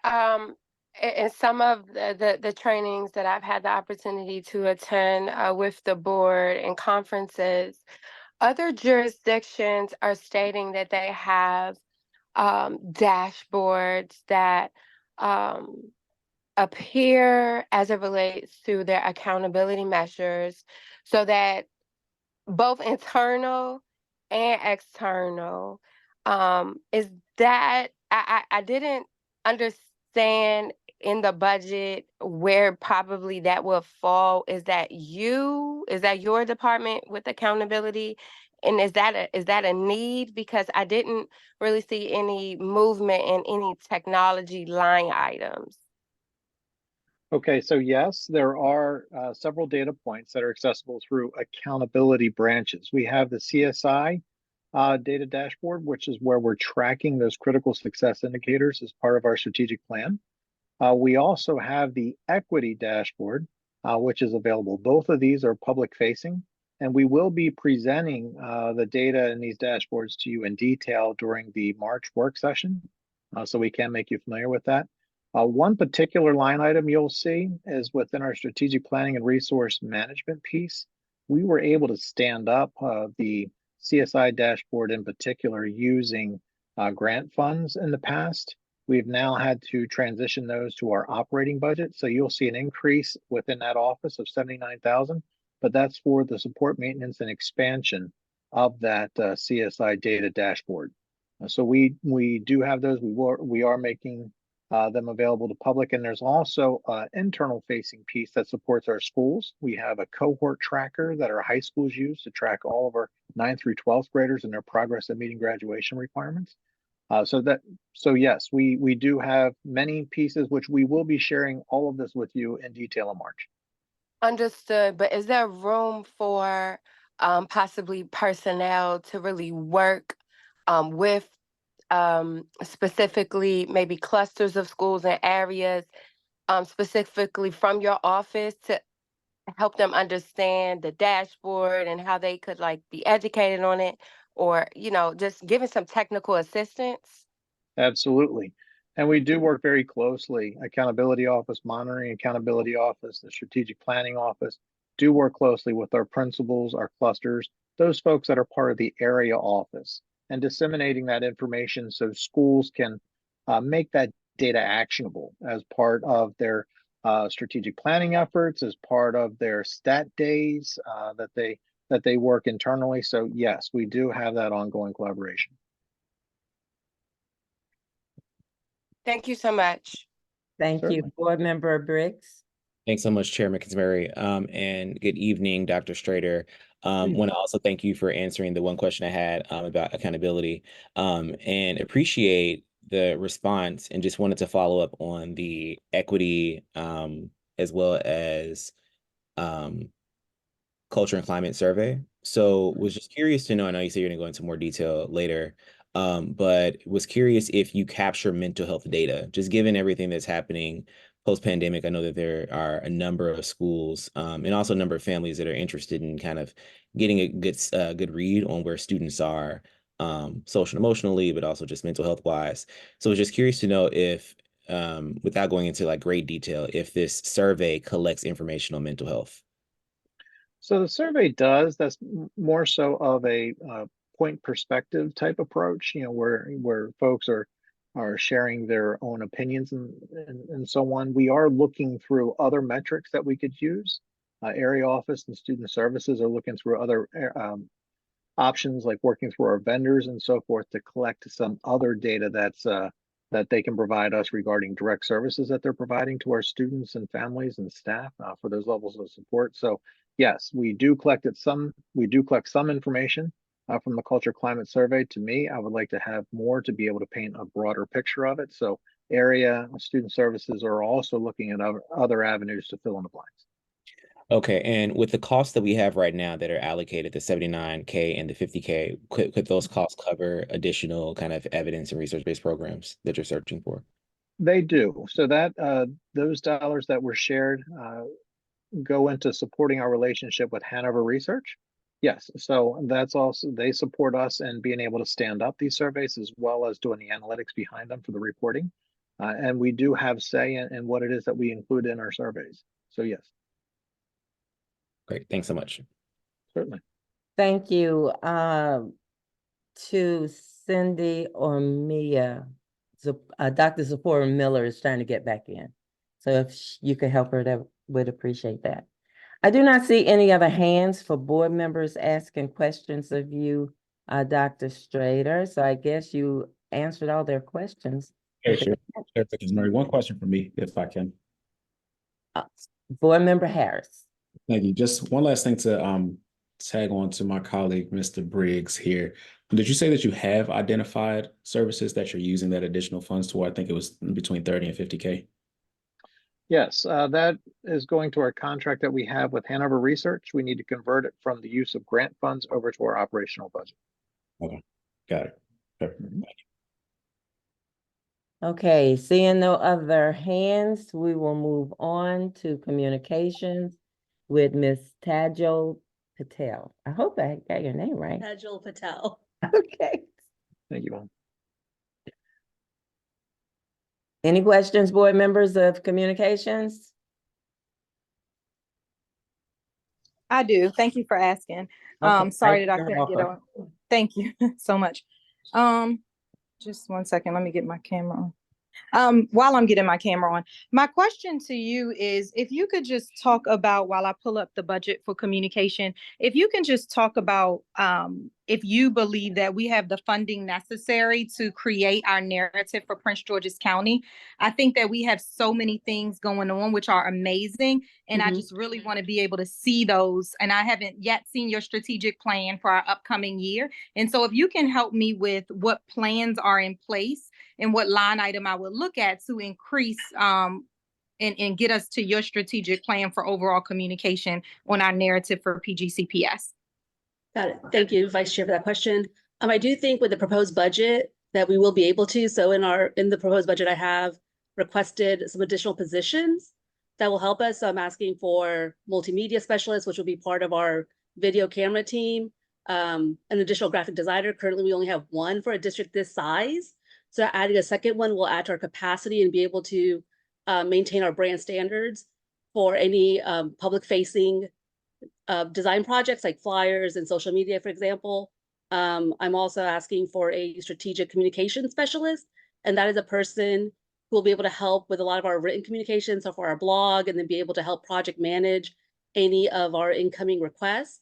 in some of the trainings that I've had the opportunity to attend with the board and conferences, other jurisdictions are stating that they have dashboards that appear as it relates to their accountability measures so that both internal and external. Is that I didn't understand in the budget where probably that will fall. Is that your department with accountability? And is that a need? Because I didn't really see any movement in any technology line items. Okay, so yes, there are several data points that are accessible through accountability branches. We have the CSI data dashboard, which is where we're tracking those critical success indicators as part of our strategic plan. We also have the equity dashboard, which is available. Both of these are public facing, and we will be presenting the data in these dashboards to you in detail during the March work session, so we can make you familiar with that. One particular line item you'll see is within our strategic planning and resource management piece. We were able to stand up the CSI dashboard in particular using grant funds in the past. We've now had to transition those to our operating budget. So you'll see an increase within that office of $79,000, but that's for the support, maintenance, and expansion of that CSI data dashboard. So we do have those. We are making them available to public, and there's also an internal facing piece that supports our schools. We have a cohort tracker that our high schools use to track all of our 9th through 12th graders and their progress at meeting graduation requirements. So yes, we do have many pieces, which we will be sharing all of this with you in detail in March. Understood, but is there room for possibly personnel to really work with specifically maybe clusters of schools and areas, specifically from your office to help them understand the dashboard and how they could like be educated on it, or, just giving some technical assistance? Absolutely. And we do work very closely. Accountability Office, Monitoring Accountability Office, the Strategic Planning Office do work closely with our principals, our clusters, those folks that are part of the area office, and disseminating that information so schools can make that data actionable as part of their strategic planning efforts, as part of their stat days that they work internally. So yes, we do have that ongoing collaboration. Thank you so much. Thank you. Certainly. Board Member Briggs. Thanks so much, Chair McIntyre. And good evening, Dr. Strader. Want to also thank you for answering the one question I had about accountability, and appreciate the response, and just wanted to follow up on the equity as well as culture and climate survey. So was just curious to know, I know you said you're going to go into more detail later, but was curious if you capture mental health data, just given everything that's happening post-pandemic. I know that there are a number of schools and also a number of families that are interested in kind of getting a good read on where students are social and emotionally, but also just mental health wise. So I was just curious to know if, without going into like great detail, if this survey collects information on mental health. So the survey does. That's more so of a point perspective type approach, where folks are sharing their own opinions and so on. We are looking through other metrics that we could use. Area office and student services are looking through other options, like working through our vendors and so forth, to collect some other data that they can provide us regarding direct services that they're providing to our students and families and staff for those levels of support. So yes, we do collect some information from the Culture Climate Survey. To me, I would like to have more to be able to paint a broader picture of it. So area student services are also looking at other avenues to fill in the blanks. Okay, and with the costs that we have right now that are allocated, the 79K and the 50K, could those costs cover additional kind of evidence and research-based programs that you're searching for? They do. So that those dollars that were shared go into supporting our relationship with Hanover Research. Yes, so that's also, they support us in being able to stand up these surveys as well as doing the analytics behind them for the reporting. And we do have say in what it is that we include in our surveys. So yes, Great, thanks so much. certainly. Thank you. To Cindy or Mia, Dr. Zipporah Miller is trying to get back in. So if you could help her, that would appreciate that. I do not see any other hands for board members asking questions of you, Dr. Strader. So I guess you answered all their questions. Hey, Chair Pickens Murray, one question for me, if I can. Board Member Harris. Thank you. Just one last thing to tag on to my colleague, Mr. Briggs here. Did you say that you have identified services that you're using that additional funds toward? I think it was between 30 and 50K. Yes, that is going to our contract that we have with Hanover Research. We need to convert it from the use of grant funds over to our operational budget. Okay, got it. Perfect. Okay, seeing no other hands, we will move on to communications with Ms. Tajol Patel. I hope I got your name right. Tajol Patel. Okay. Thank you, Mom. Any questions, board members of communications? I do. Thank you for asking. Okay, Sorry thank that I you. couldn't get on. Thank you so much. Just 1 second. Let me get my camera on. While I'm getting my camera on, my question to you is if you could just talk about, while I pull up the budget for communication, if you can just talk about if you believe that we have the funding necessary to create our narrative for Prince George's County. I think that we have so many things going on, which are amazing. And I just really want to be able to see those. And I haven't yet seen your strategic plan for our upcoming year. And so if you can help me with what plans are in place and what line item I would look at to increase and get us to your strategic plan for overall communication on our narrative for PGCPS. Got it. Thank you, Vice Chair, for that question. I do think with the proposed budget that we will be able to. So in the proposed budget, I have requested some additional positions that will help us. So I'm asking for multimedia specialists, which will be part of our video camera team, an additional graphic designer. Currently, we only have one for a district this size. So adding a second one will add to our capacity and be able to maintain our brand standards for any public-facing design projects like flyers and social media, for example. I'm also asking for a strategic communication specialist, and that is a person who will be able to help with a lot of our written communication, so for our blog, and then be able to help project manage any of our incoming requests.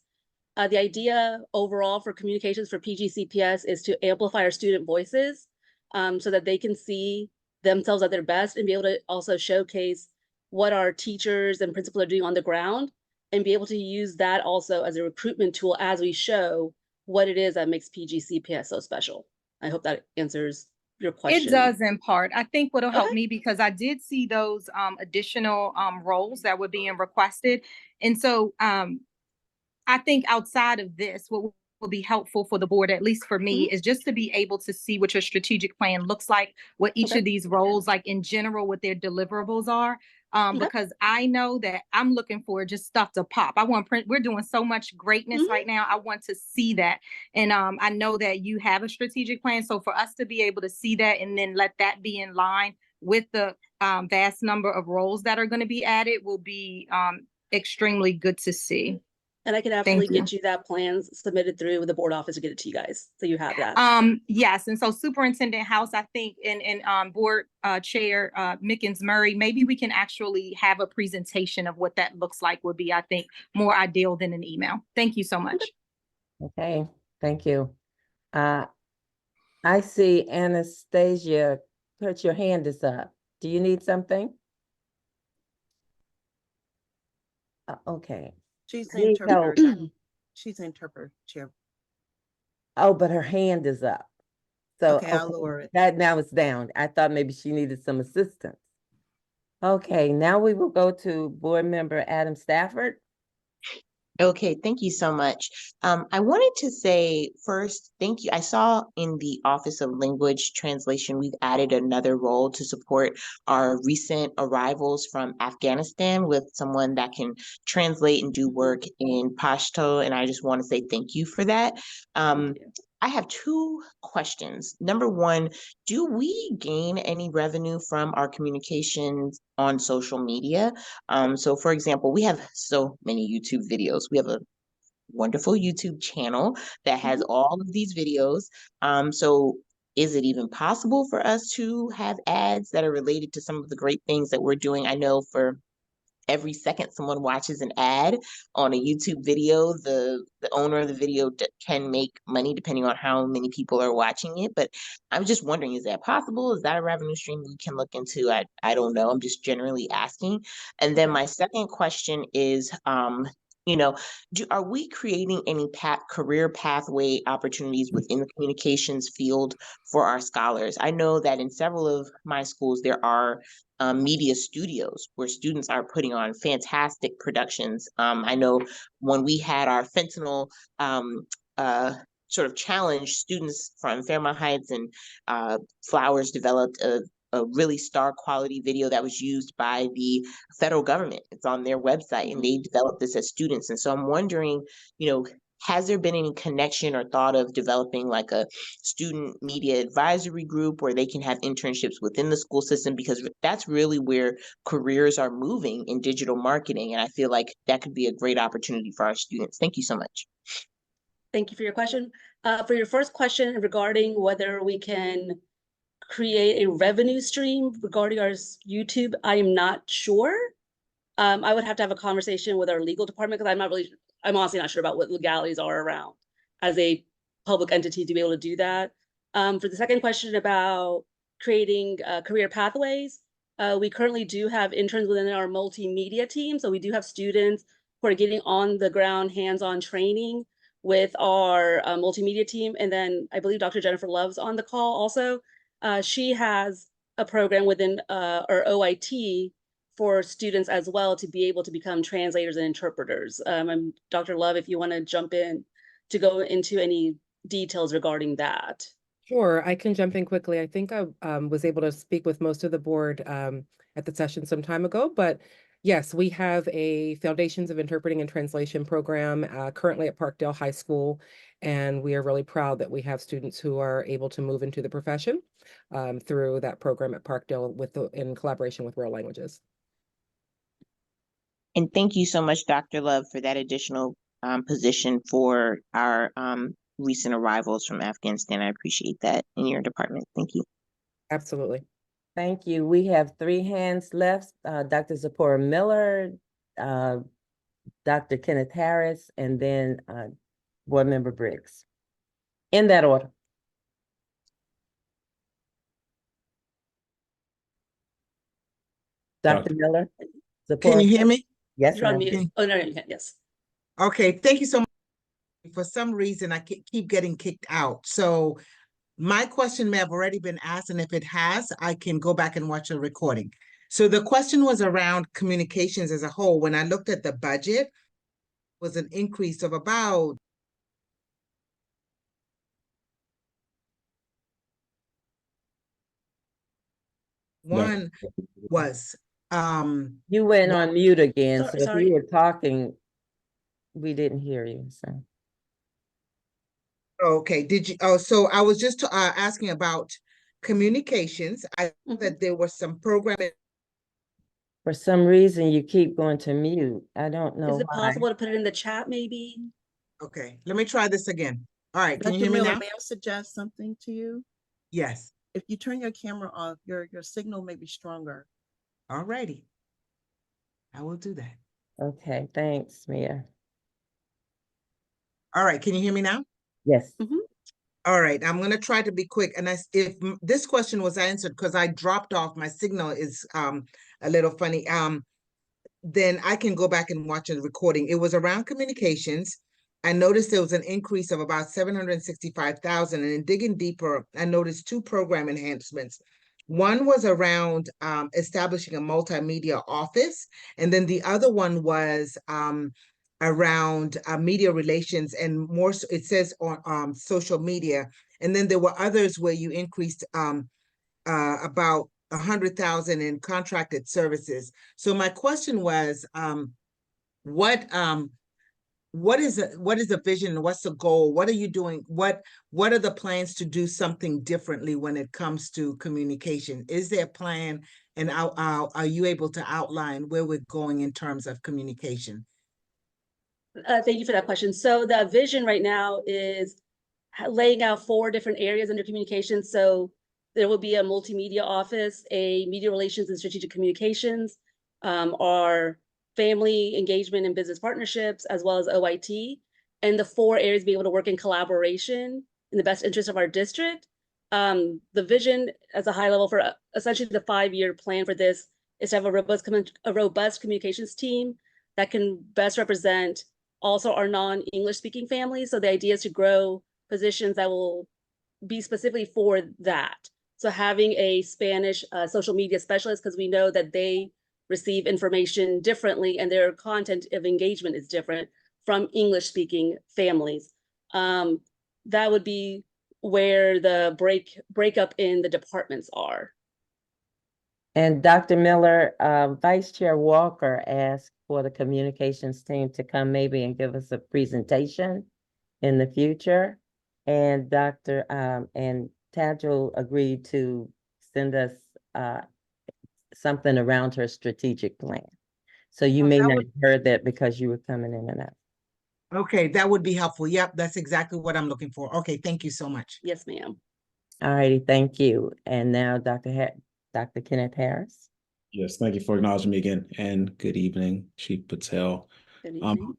The idea overall for communications for PGCPS is to amplify our student voices so that they can see themselves at their best and be able to also showcase what our teachers and principals are doing on the ground and be able to use that also as a recruitment tool as we show what it is that makes PGCPS so special. I hope that answers your question. It does in part. I think what'll help me, because I did see those additional roles that were being requested. And so I think outside of this, what will be helpful for the board, at least for me, is just to be able to see what your strategic plan looks like, what each of these roles, like in general, what their deliverables are. Because I know that I'm looking for just stuff to pop. I want we're doing so much greatness right now. I want to see that. And I know that you have a strategic plan. So for us to be able to see that and then let that be in line with the vast number of roles that are going to be added will be extremely good to see. And I can absolutely get you that plan submitted through the board office to get it to you guys. So you have that. Yes. And so Superintendent House, I think, and board chair Mickens Murray, maybe we can actually have a presentation of what that looks like would be, I think, more ideal than an email. Thank you so much. Okay, thank you. I see Anastasia, put your hand is up. Do you need something? Okay. She's the interpreter. She's the interpreter, Chair. Oh, but her hand is up. So okay, I'll lower it. That now it's down. I thought maybe she needed some assistance. Okay, now we will go to board member Adam Stafford. Okay, thank you so much. I wanted to say first, thank you. I saw in the Office of Language Translation, we've added another role to support our recent arrivals from Afghanistan with someone that can translate and do work in Pashto. And I just want to say thank you for that. I have two questions. Number one, do we gain any revenue from our communications on social media? So for example, we have so many YouTube videos. We have a wonderful YouTube channel that has all of these videos. So is it even possible for us to have ads that are related to some of the great things that we're doing? I know for every second someone watches an ad on a YouTube video, the owner of the video can make money depending on how many people are watching it. But I'm just wondering, is that possible? Is that a revenue stream we can look into? I don't know. I'm just generally asking. And then my second question is, you know, are we creating any career pathway opportunities within the communications field for our scholars? I know that in several of my schools, there are media studios where students are putting on fantastic productions. I know when we had our fentanyl sort of challenge, students from Fairmont Heights and Flowers developed a really star quality video that was used by the federal government. It's on their website and they developed this as students. And so I'm wondering, has there been any connection or thought of developing like a student media advisory group where they can have internships within the school system? Because that's really where careers are moving in digital marketing. And I feel like that could be a great opportunity for our students. Thank you so much. Thank you for your question. For your first question regarding whether we can create a revenue stream regarding our YouTube, I am not sure. I would have to have a conversation with our legal department because I'm honestly not sure about what legalities are around as a public entity to be able to do that. For the second question about creating career pathways, we currently do have interns within our multimedia team. So we do have students who are getting on the ground, hands-on training with our multimedia team. And then I believe Dr. Jennifer Love's on the call also. She has a program within our OIT for students as well to be able to become translators and interpreters. And Dr. Love, if you want to jump in to go into any details regarding that. Sure, I can jump in quickly. I think I was able to speak with most of the board at the session some time ago, but yes, we have a Foundations of Interpreting and Translation program currently at Parkdale High School, and we are really proud that we have students who are able to move into the profession through that program at Parkdale in collaboration with World Languages. And thank you so much, Dr. Love, for that additional position for our recent arrivals from Afghanistan. I appreciate that in your department. Thank you. Absolutely. Thank you. We have 3 hands left. Dr. Zipporah Miller, Dr. Kenneth Harris, and then Board Member Briggs. In that order. Dr. Miller? Can you hear me? Yes, You're on ma'am. mute. Oh, no, you can't. Yes. Okay, thank you so much. For some reason, I keep getting kicked out. So my question may have already been asked, and if it has, I can go back and watch the recording. So the question was around communications as a whole. When I looked at the budget, was an increase of about one was You went on mute again, so if Sorry. you were talking, we didn't hear you, so. okay. Did you? Oh, so I was just asking about communications. I know that there was some programming. For some reason, you keep going to mute. I don't know Is it why. possible to put it in the chat maybe? Okay, let me try this again. All right, can you Dr. hear me Miller, now? may I suggest something to you? Yes. If you turn your camera off, your signal may be stronger. All righty. I will do that. Okay, thanks, Mia. All right, can you hear me now? Yes. All right, I'm gonna try to be quick. And if this question was answered, because I dropped off, my signal is a little funny. Then I can go back and watch a recording. It was around communications. I noticed there was an increase of about 765,000. And in digging deeper, I noticed 2 program enhancements. One was around establishing a multimedia office, and then the other one was around media relations and more, it says on social media. And then there were others where you increased about 100,000 in contracted services. So my question was, what is the vision? What's the goal? What are you doing? What are the plans to do something differently when it comes to communication? Is there a plan, and are you able to outline where we're going in terms of communication? Thank you for that question. So the vision right now is laying out 4 different areas under communication. So there will be a multimedia office, a media relations and strategic communications, our family engagement and business partnerships, as well as OIT. And the 4 areas be able to work in collaboration in the best interest of our district. The vision as a high level for essentially the 5-year plan for this is to have a robust communications team that can best represent also our non-English speaking families. So the idea is to grow positions that will be specifically for that. So having a Spanish social media specialist, because we know that they receive information differently and their content of engagement is different from English speaking families. That would be where the breakup in the departments are. And Dr. Miller, Vice Chair Walker asked for the communications team to come maybe and give us a presentation in the future. And and Tadjil agreed to send us something around her strategic plan. So you may not have heard that because you were coming in and out. Okay, that would be helpful. Yep, that's exactly what I'm looking for. Okay, thank you so much. Yes, ma'am. All righty, thank you. And now Dr. Kenneth Harris. Yes, thank you for acknowledging me again, and good evening, Chief Patel. Good evening.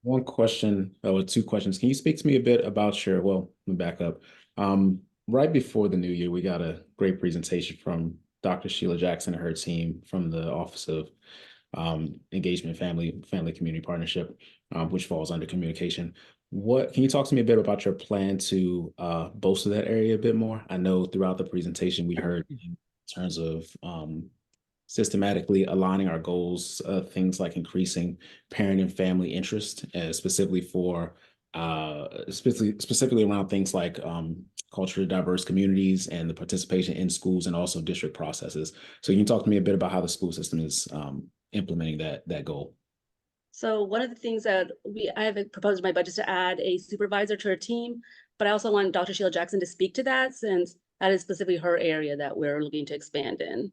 One question, or 2 questions. Can you speak to me a bit about your, well, let me back up. Right before the new year, we got a great presentation from Dr. Sheila Jackson and her team from the Office of Engagement, Family Community Partnership, which falls under communication. Can you talk to me a bit about your plan to bolster that area a bit more? I know throughout the presentation, we heard in terms of systematically aligning our goals, things like increasing parent and family interest, specifically for specifically around things like culturally diverse communities and the participation in schools and also district processes. So you can talk to me a bit about how the school system is implementing that goal. So one of the things that I have proposed in my budget to add a supervisor to our team, but I also want Dr. Sheila Jackson to speak to that, since that is specifically her area that we're looking to expand in.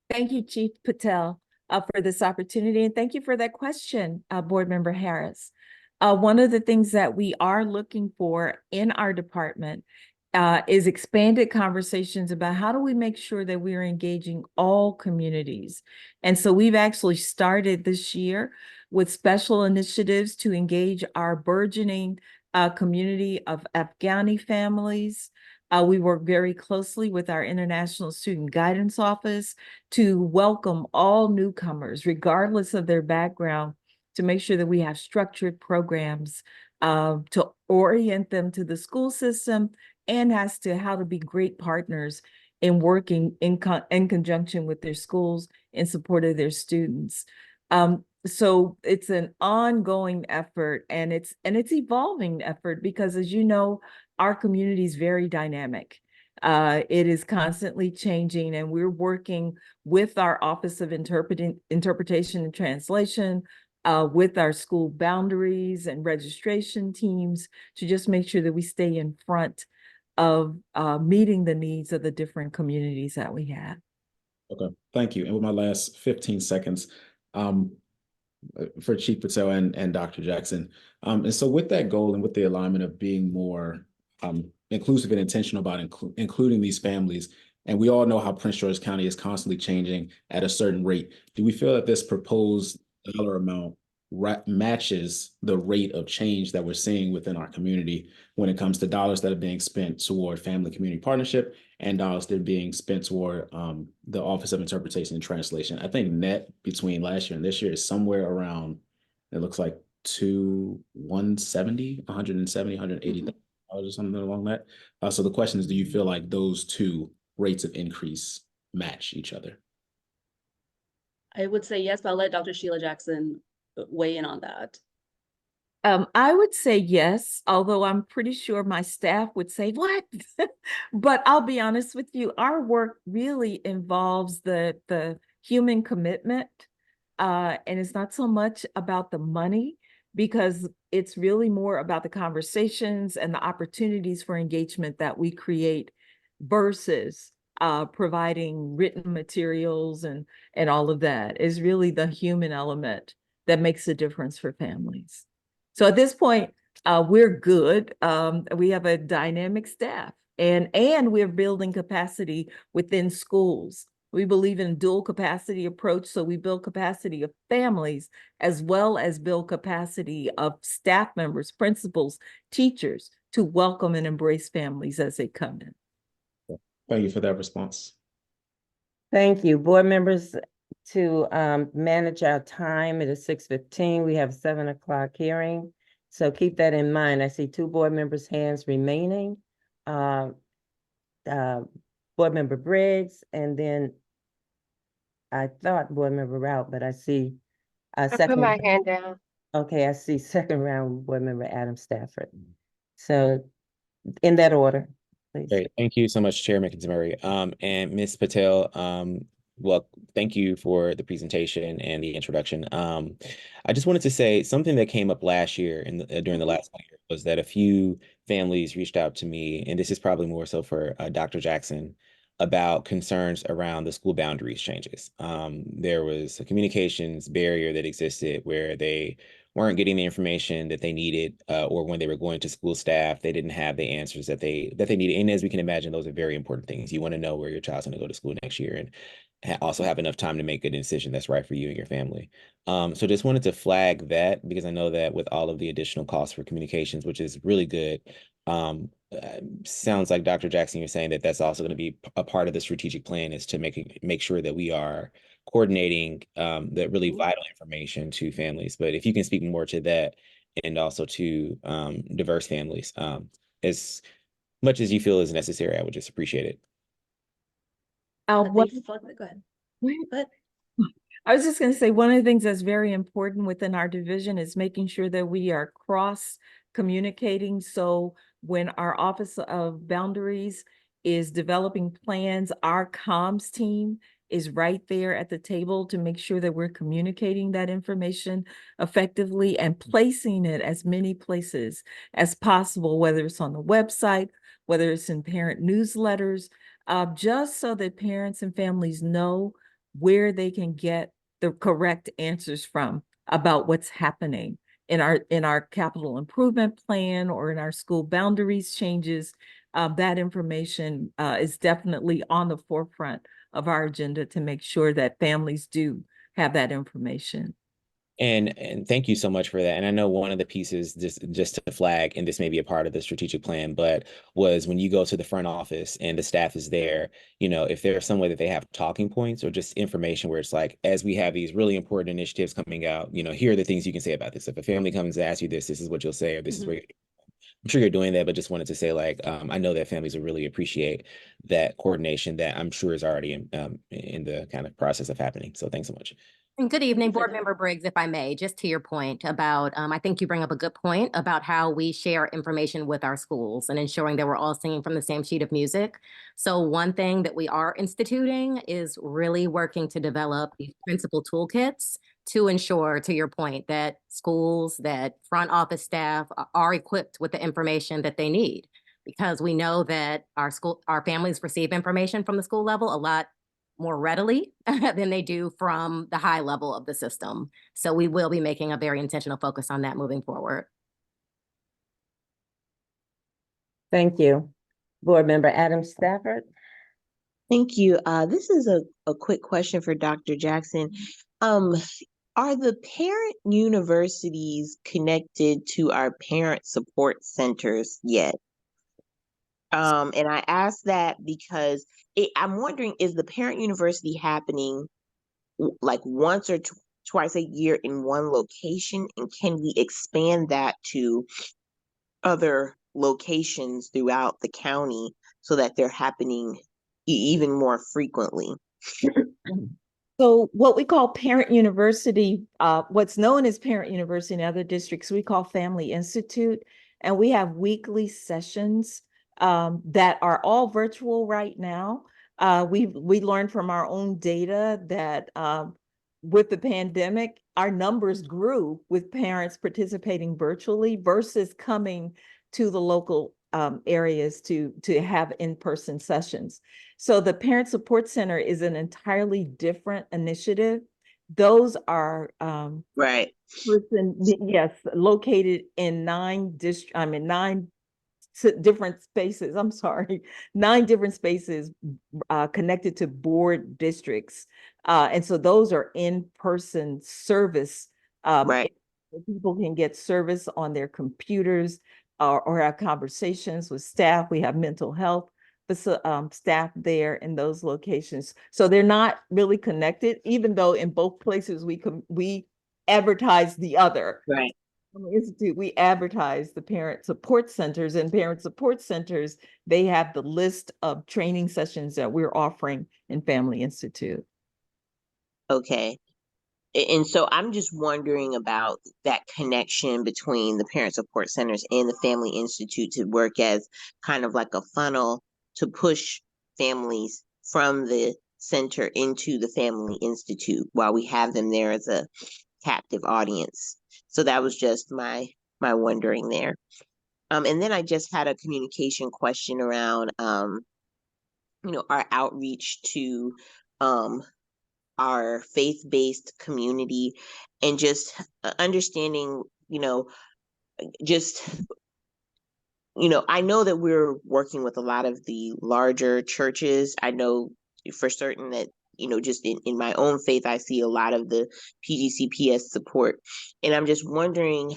Thank you, Chief Patel, for this opportunity, and thank you for that question, Board Member Harris. One of the things that we are looking for in our department is expanded conversations about how do we make sure that we are engaging all communities. And so we've actually started this year with special initiatives to engage our burgeoning community of Afghani families. We work very closely with our International Student Guidance Office to welcome all newcomers, regardless of their background, to make sure that we have structured programs to orient them to the school system and as to how to be great partners in working in conjunction with their schools in support of their students. So it's an ongoing effort, and it's evolving effort, because, as you know, our community is very dynamic. It is constantly changing, and we're working with our Office of Interpretation and Translation, with our school boundaries and registration teams, to just make sure that we stay in front of meeting the needs of the different communities that we have. Okay, thank you. And with my last 15 seconds, for Chief Patel and Dr. Jackson. And so with that goal and with the alignment of being more inclusive and intentional about including these families, and we all know how Prince George's County is constantly changing at a certain rate, do we feel that this proposed dollar amount matches the rate of change that we're seeing within our community when it comes to dollars that are being spent toward family community partnership and dollars that are being spent toward the Office of Interpretation and Translation? I think net between last year and this year is somewhere around, it looks like $180,000 or something along that. So the question is, do you feel like those 2 rates of increase match each other? I would say yes, but I'll let Dr. Sheila Jackson weigh in on that? I would say yes, although I'm pretty sure my staff would say, what? But I'll be honest with you, our work really involves the human commitment. And it's not so much about the money, because it's really more about the conversations and the opportunities for engagement that we create versus providing written materials and all of that. Is really the human element that makes a difference for families. So at this point, we're good. We have a dynamic staff, and we're building capacity within schools. We believe in dual capacity approach, so we build capacity of families as well as build capacity of staff members, principals, teachers to welcome and embrace families as they come in. Thank you for that response. Thank you. Board members, to manage our time, it is 6:15. We have 7 o'clock hearing. So keep that in mind. I see 2 board members' hands remaining. Board Member Briggs, and then I thought Board Member Rout, but I see I put second. my hand down. Okay, I see second round Board Member Adam Stafford. So in that order, please. Great. Thank you so much, Chair McIntyre. And Ms. Patel, well, thank you for the presentation and the introduction. I just wanted to say something that came up last year during the last year was that a few families reached out to me, and this is probably more so for Dr. Jackson, about concerns around the school boundaries changes. There was a communications barrier that existed where they weren't getting the information that they needed, or when they were going to school staff, they didn't have the answers that they needed. And as we can imagine, those are very important things. You want to know where your child's going to go to school next year, and also have enough time to make a decision that's right for you and your family. So just wanted to flag that, because I know that with all of the additional costs for communications, which is really good, sounds like Dr. Jackson, you're saying that that's also going to be a part of the strategic plan, is to make sure that we are coordinating the really vital information to families. But if you can speak more to that, and also to diverse families, as much as you feel is necessary, I would just appreciate it. Go ahead. But I was just going to say, one of the things that's very important within our division is making sure that we are cross communicating. So when our Office of Boundaries is developing plans, our comms team is right there at the table to make sure that we're communicating that information effectively and placing it as many places as possible, whether it's on the website, whether it's in parent newsletters, just so that parents and families know where they can get the correct answers from about what's happening in our capital improvement plan or in our school boundaries changes. That information is definitely on the forefront of our agenda to make sure that families do have that information. And thank you so much for that. And I know one of the pieces, just to flag, and this may be a part of the strategic plan, but was when you go to the front office and the staff is there, if there's some way that they have talking points or just information where it's like, as we have these really important initiatives coming out, here are the things you can say about this. If a family comes to ask you this is what you'll say, or this is where I'm sure you're doing that, but just wanted to say, I know that families will really appreciate that coordination that I'm sure is already in the kind of process of happening. So thanks so much. And good evening, Board Member Briggs, if I may, just to your point about, I think you bring up a good point about how we share information with our schools and ensuring that we're all singing from the same sheet of music. So one thing that we are instituting is really working to develop these principal toolkits to ensure, to your point, that schools, that front office staff are equipped with the information that they need. Because we know that our families receive information from the school level a lot more readily than they do from the high level of the system. So we will be making a very intentional focus on that moving forward. Thank you. Board Member Adam Stafford. Thank you. This is a quick question for Dr. Jackson. Are the parent universities connected to our parent support centers yet? And I ask that because I'm wondering, is the parent university happening like once or twice a year in one location? And can we expand that to other locations throughout the county so that they're happening even more frequently? So what we call Parent University, what's known as Parent University in other districts, we call Family Institute. And we have weekly sessions that are all virtual right now. We learned from our own data that with the pandemic, our numbers grew with parents participating virtually versus coming to the local areas to have in-person sessions. So the Parent Support Center is an entirely different initiative. Those are Right. yes, located in 9 different spaces. I'm sorry, 9 different spaces connected to board districts. And so those are in-person service. Right. People can get service on their computers or have conversations with staff. We have mental health staff there in those locations. So they're not really connected, even though in both places we advertise the other. Right. Institute, we advertise the parent support centers, and parent support centers, they have the list of training sessions that we're offering in Family Institute. Okay. And so I'm just wondering about that connection between the parent support centers and the Family Institute to work as kind of like a funnel to push families from the center into the Family Institute while we have them there as a captive audience. So that was just my wondering there. And then I just had a communication question around our outreach to our faith-based community and just understanding, I know that we're working with a lot of the larger churches. I know for certain that, just in my own faith, I see a lot of the PGCPS support. And I'm just wondering,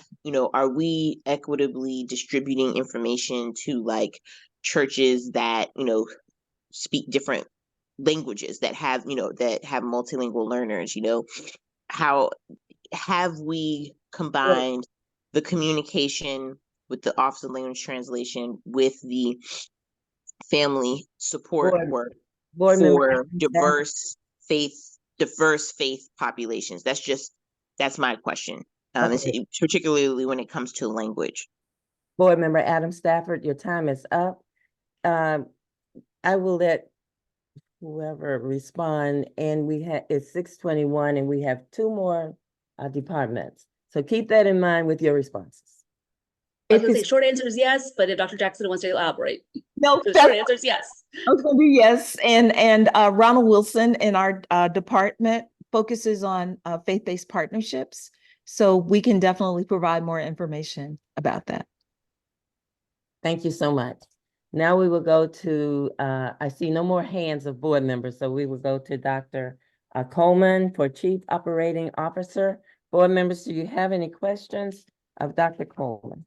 are we equitably distributing information to like churches that, speak different languages, that have multilingual learners? How have we combined the communication with the Office of Language Translation with the family support work for diverse faith populations? That's my question, particularly when it comes to language. Board Member Adam Stafford, your time is up. I will let whoever respond, and it's 6:21 and we have 2 more departments. So keep that in mind with your responses. I was going to say short answer is yes, but if Dr. Jackson wants to elaborate. No, the short answer is yes. I was going to do yes. And Ronald Wilson in our department focuses on faith-based partnerships. So we can definitely provide more information about that. Thank you so much. Now we will go to, I see no more hands of board members, so we will go to Dr. Coleman for Chief Operating Officer. Board members, do you have any questions of Dr. Coleman?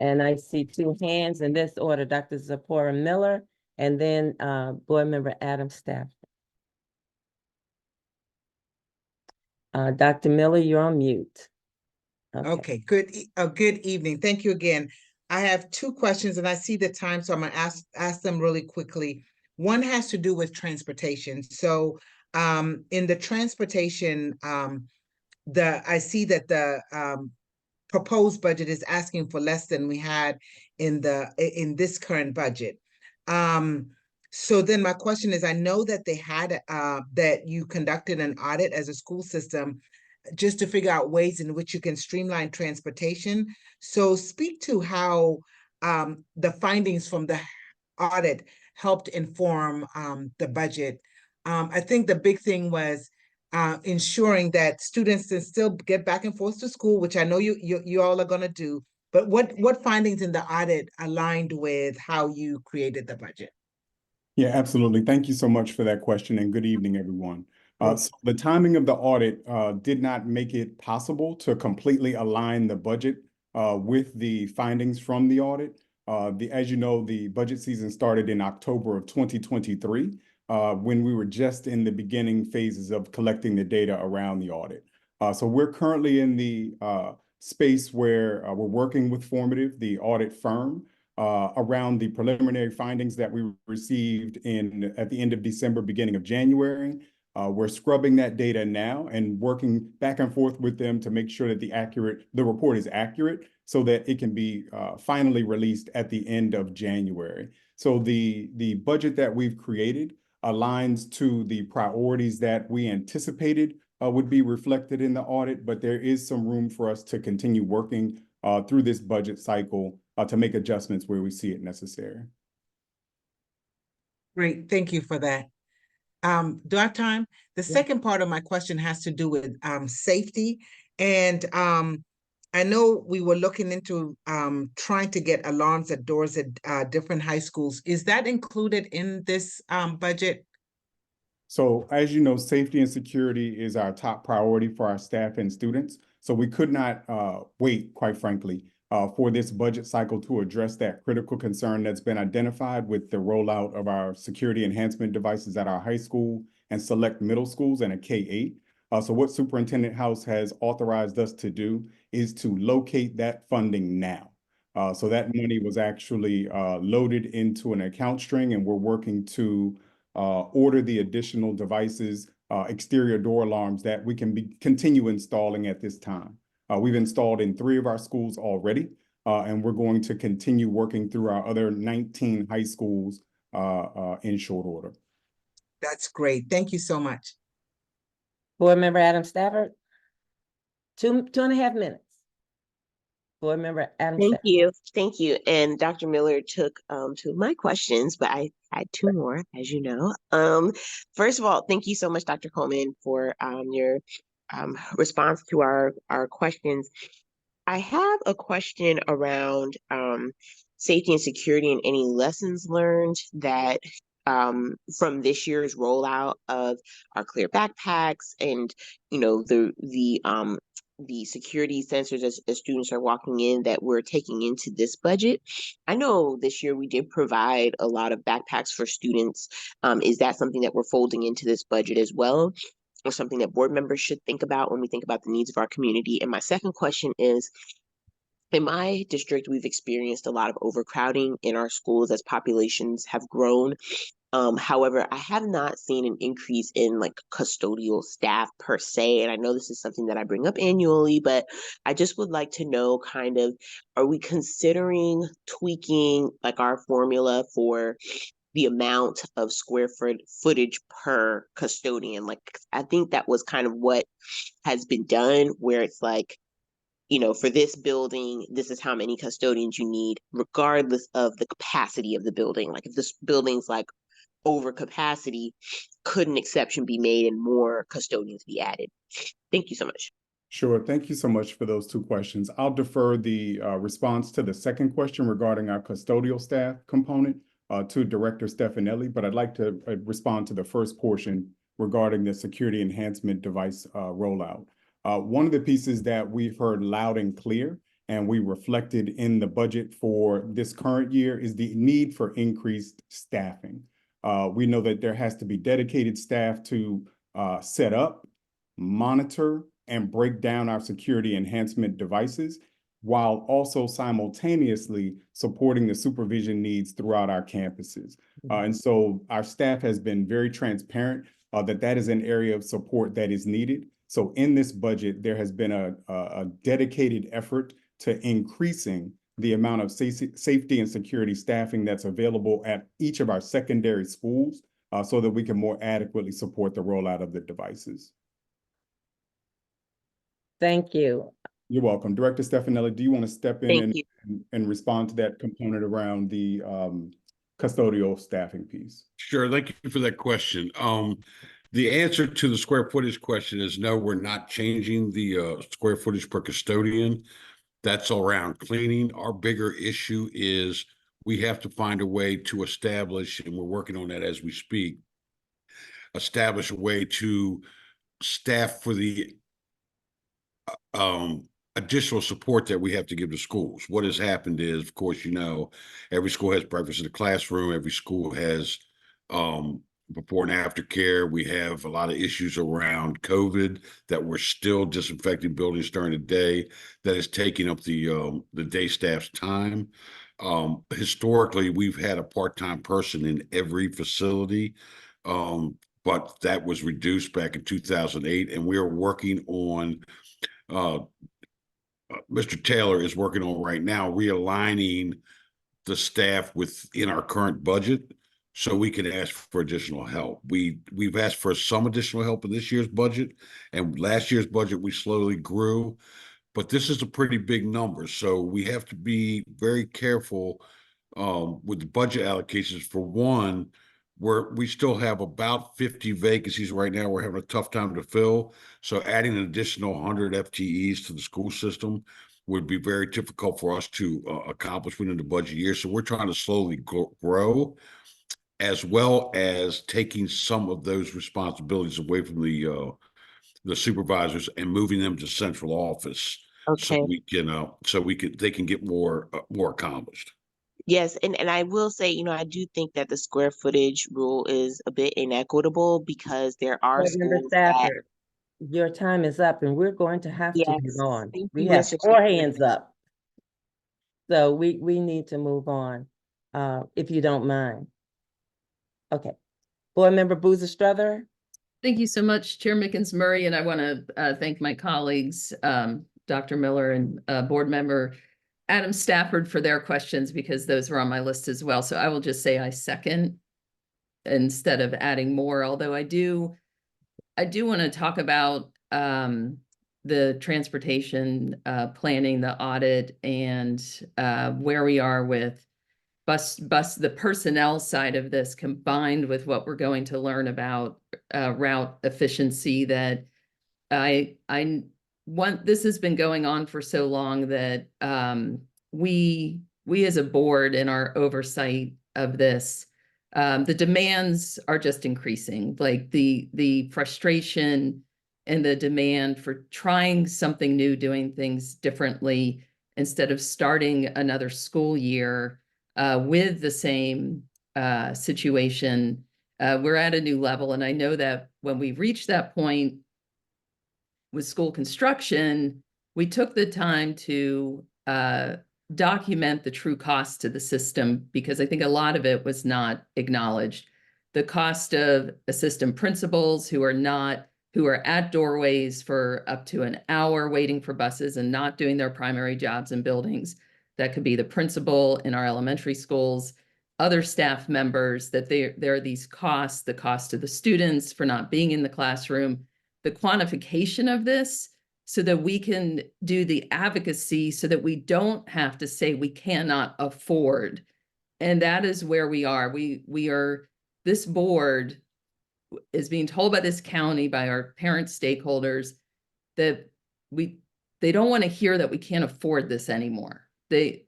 And I see 2 hands in this order, Dr. Zipporah Miller, and then Board Member Adam Stafford. Dr. Miller, you're on mute. Okay, good evening. Thank you again. I have 2 questions and I see the time, so I'm gonna ask them really quickly. One has to do with transportation. So in the transportation, I see that the proposed budget is asking for less than we had in this current budget. So then my question is, I know that they had that you conducted an audit as a school system just to figure out ways in which you can streamline transportation. So speak to how the findings from the audit helped inform the budget. I think the big thing was ensuring that students can still get back and forth to school, which I know you all are going to do. But what findings in the audit aligned with how you created the budget? Yeah, absolutely. Thank you so much for that question, and good evening, everyone. So the timing of the audit did not make it possible to completely align the budget with the findings from the audit. As you know, the budget season started in October of 2023 when we were just in the beginning phases of collecting the data around the audit. So we're currently in the space where we're working with Formative, the audit firm, around the preliminary findings that we received at the end of December, beginning of January. We're scrubbing that data now and working back and forth with them to make sure that the report is accurate so that it can be finally released at the end of January. So the budget that we've created aligns to the priorities that we anticipated would be reflected in the audit, but there is some room for us to continue working through this budget cycle to make adjustments where we see it necessary. Great, thank you for that. Do I have time? The second part of my question has to do with safety. And I know we were looking into trying to get alarms at doors at different high schools. Is that included in this budget? So as you know, safety and security is our top priority for our staff and students. So we could not wait, quite frankly, for this budget cycle to address that critical concern that's been identified with the rollout of our security enhancement devices at our high school and select middle schools and a K-8. So what Superintendent House has authorized us to do is to locate that funding now. So that money was actually loaded into an account string, and we're working to order the additional devices, exterior door alarms that we can continue installing at this time. We've installed in 3 of our schools already, and we're going to continue working through our other 19 high schools in short order. That's great. Thank you so much. Board Member Adam Stafford, 2.5 minutes. Board Member Adam Thank Stafford. you. Thank you. And Dr. Miller took 2 of my questions, but I had 2 more, as you know. First of all, thank you so much, Dr. Coleman, for your response to our questions. I have a question around safety and security and any lessons learned that from this year's rollout of our clear backpacks and, you know, the security sensors as students are walking in that we're taking into this budget. I know this year we did provide a lot of backpacks for students. Is that something that we're folding into this budget as well, or something that board members should think about when we think about the needs of our community? And my second question is, in my district, we've experienced a lot of overcrowding in our schools as populations have grown. However, I have not seen an increase in like custodial staff per se. And I know this is something that I bring up annually, but I just would like to know kind of, are we considering tweaking like our formula for the amount of square footage per custodian? Like, I think that was kind of what has been done, where it's like, you know, for this building, this is how many custodians you need, regardless of the capacity of the building. Like if this building's like over capacity, could an exception be made and more custodians be added? Thank you so much. Sure. Thank you so much for those 2 questions. I'll defer the response to the second question regarding our custodial staff component to Director Stefanelli, but I'd like to respond to the first portion regarding the security enhancement device rollout. One of the pieces that we've heard loud and clear, and we reflected in the budget for this current year, is the need for increased staffing. We know that there has to be dedicated staff to set up, monitor, and break down our security enhancement devices, while also simultaneously supporting the supervision needs throughout our campuses. And so our staff has been very transparent that is an area of support that is needed. So in this budget, there has been a dedicated effort to increasing the amount of safety and security staffing that's available at each of our secondary schools so that we can more adequately support the rollout of the devices. Thank you. You're welcome. Director Stefanelli, do you want to step in and respond to that component around the custodial staffing piece? Sure. Thank you for that question. The answer to the square footage question is no, we're not changing the square footage per custodian. That's around cleaning. Our bigger issue is we have to find a way to establish, and we're working on that as we speak, establish a way to staff for the additional support that we have to give to schools. What has happened is, of course, you know, every school has breakfast in the classroom. Every school has before and after care. We have a lot of issues around COVID that we're still disinfecting buildings during the day. That is taking up the day staff's time. Historically, we've had a part-time person in every facility, but that was reduced back in 2008, and we are working on, Mr. Taylor is working on right now realigning the staff within our current budget so we can ask for additional help. We've asked for some additional help in this year's budget, and last year's budget we slowly grew, but this is a pretty big number. So we have to be very careful with the budget allocations. For one, we still have about 50 vacancies right now. We're having a tough time to fill. So adding an additional 100 FTEs to the school system would be very difficult for us to accomplish within the budget year. So we're trying to slowly grow, as well as taking some of those responsibilities away from the supervisors and moving them to central office. Okay. So they can get more accomplished. Yes, and I will say, I do think that the square footage rule is a bit inequitable because there are Board Member schools that, Stafford, your time is up and we're going to have to yes, move on. thank We you, have Mr. 4 Chairman. hands up. So we need to move on, if you don't mind. Okay. Board Member Boozer Strother. Thank you so much, Chair Mickens Murray, and I want to thank my colleagues, Dr. Miller and Board Member Adam Stafford for their questions, because those were on my list as well. So I will just say I second instead of adding more, although I do want to talk about the transportation planning, the audit, and where we are with the personnel side of this, combined with what we're going to learn about route efficiency. That this has been going on for so long that we as a board in our oversight of this, the demands are just increasing. Like the frustration and the demand for trying something new, doing things differently instead of starting another school year with the same situation. We're at a new level, and I know that when we reach that point with school construction, we took the time to document the true cost to the system, because I think a lot of it was not acknowledged. The cost of assistant principals who are at doorways for up to an hour waiting for buses and not doing their primary jobs in buildings. That could be the principal in our elementary schools, other staff members, that there are these costs, the cost to the students for not being in the classroom, the quantification of this so that we can do the advocacy so that we don't have to say we cannot afford. And that is where we are. This board is being told by this county, by our parent stakeholders, that they don't want to hear that we can't afford this anymore.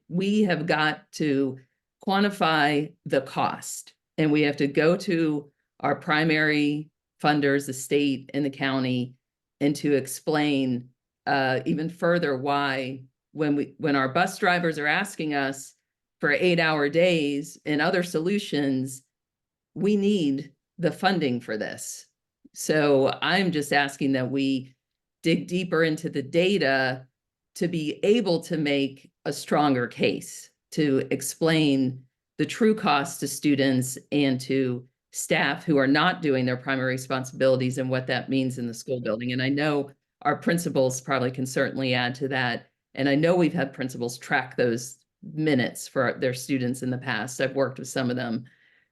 We have got to quantify the cost, and we have to go to our primary funders, the state and the county, and to explain even further why when our bus drivers are asking us for 8-hour days and other solutions, we need the funding for this. So I'm just asking that we dig deeper into the data to be able to make a stronger case, to explain the true cost to students and to staff who are not doing their primary responsibilities and what that means in the school building. And I know our principals probably can certainly add to that. And I know we've had principals track those minutes for their students in the past. I've worked with some of them.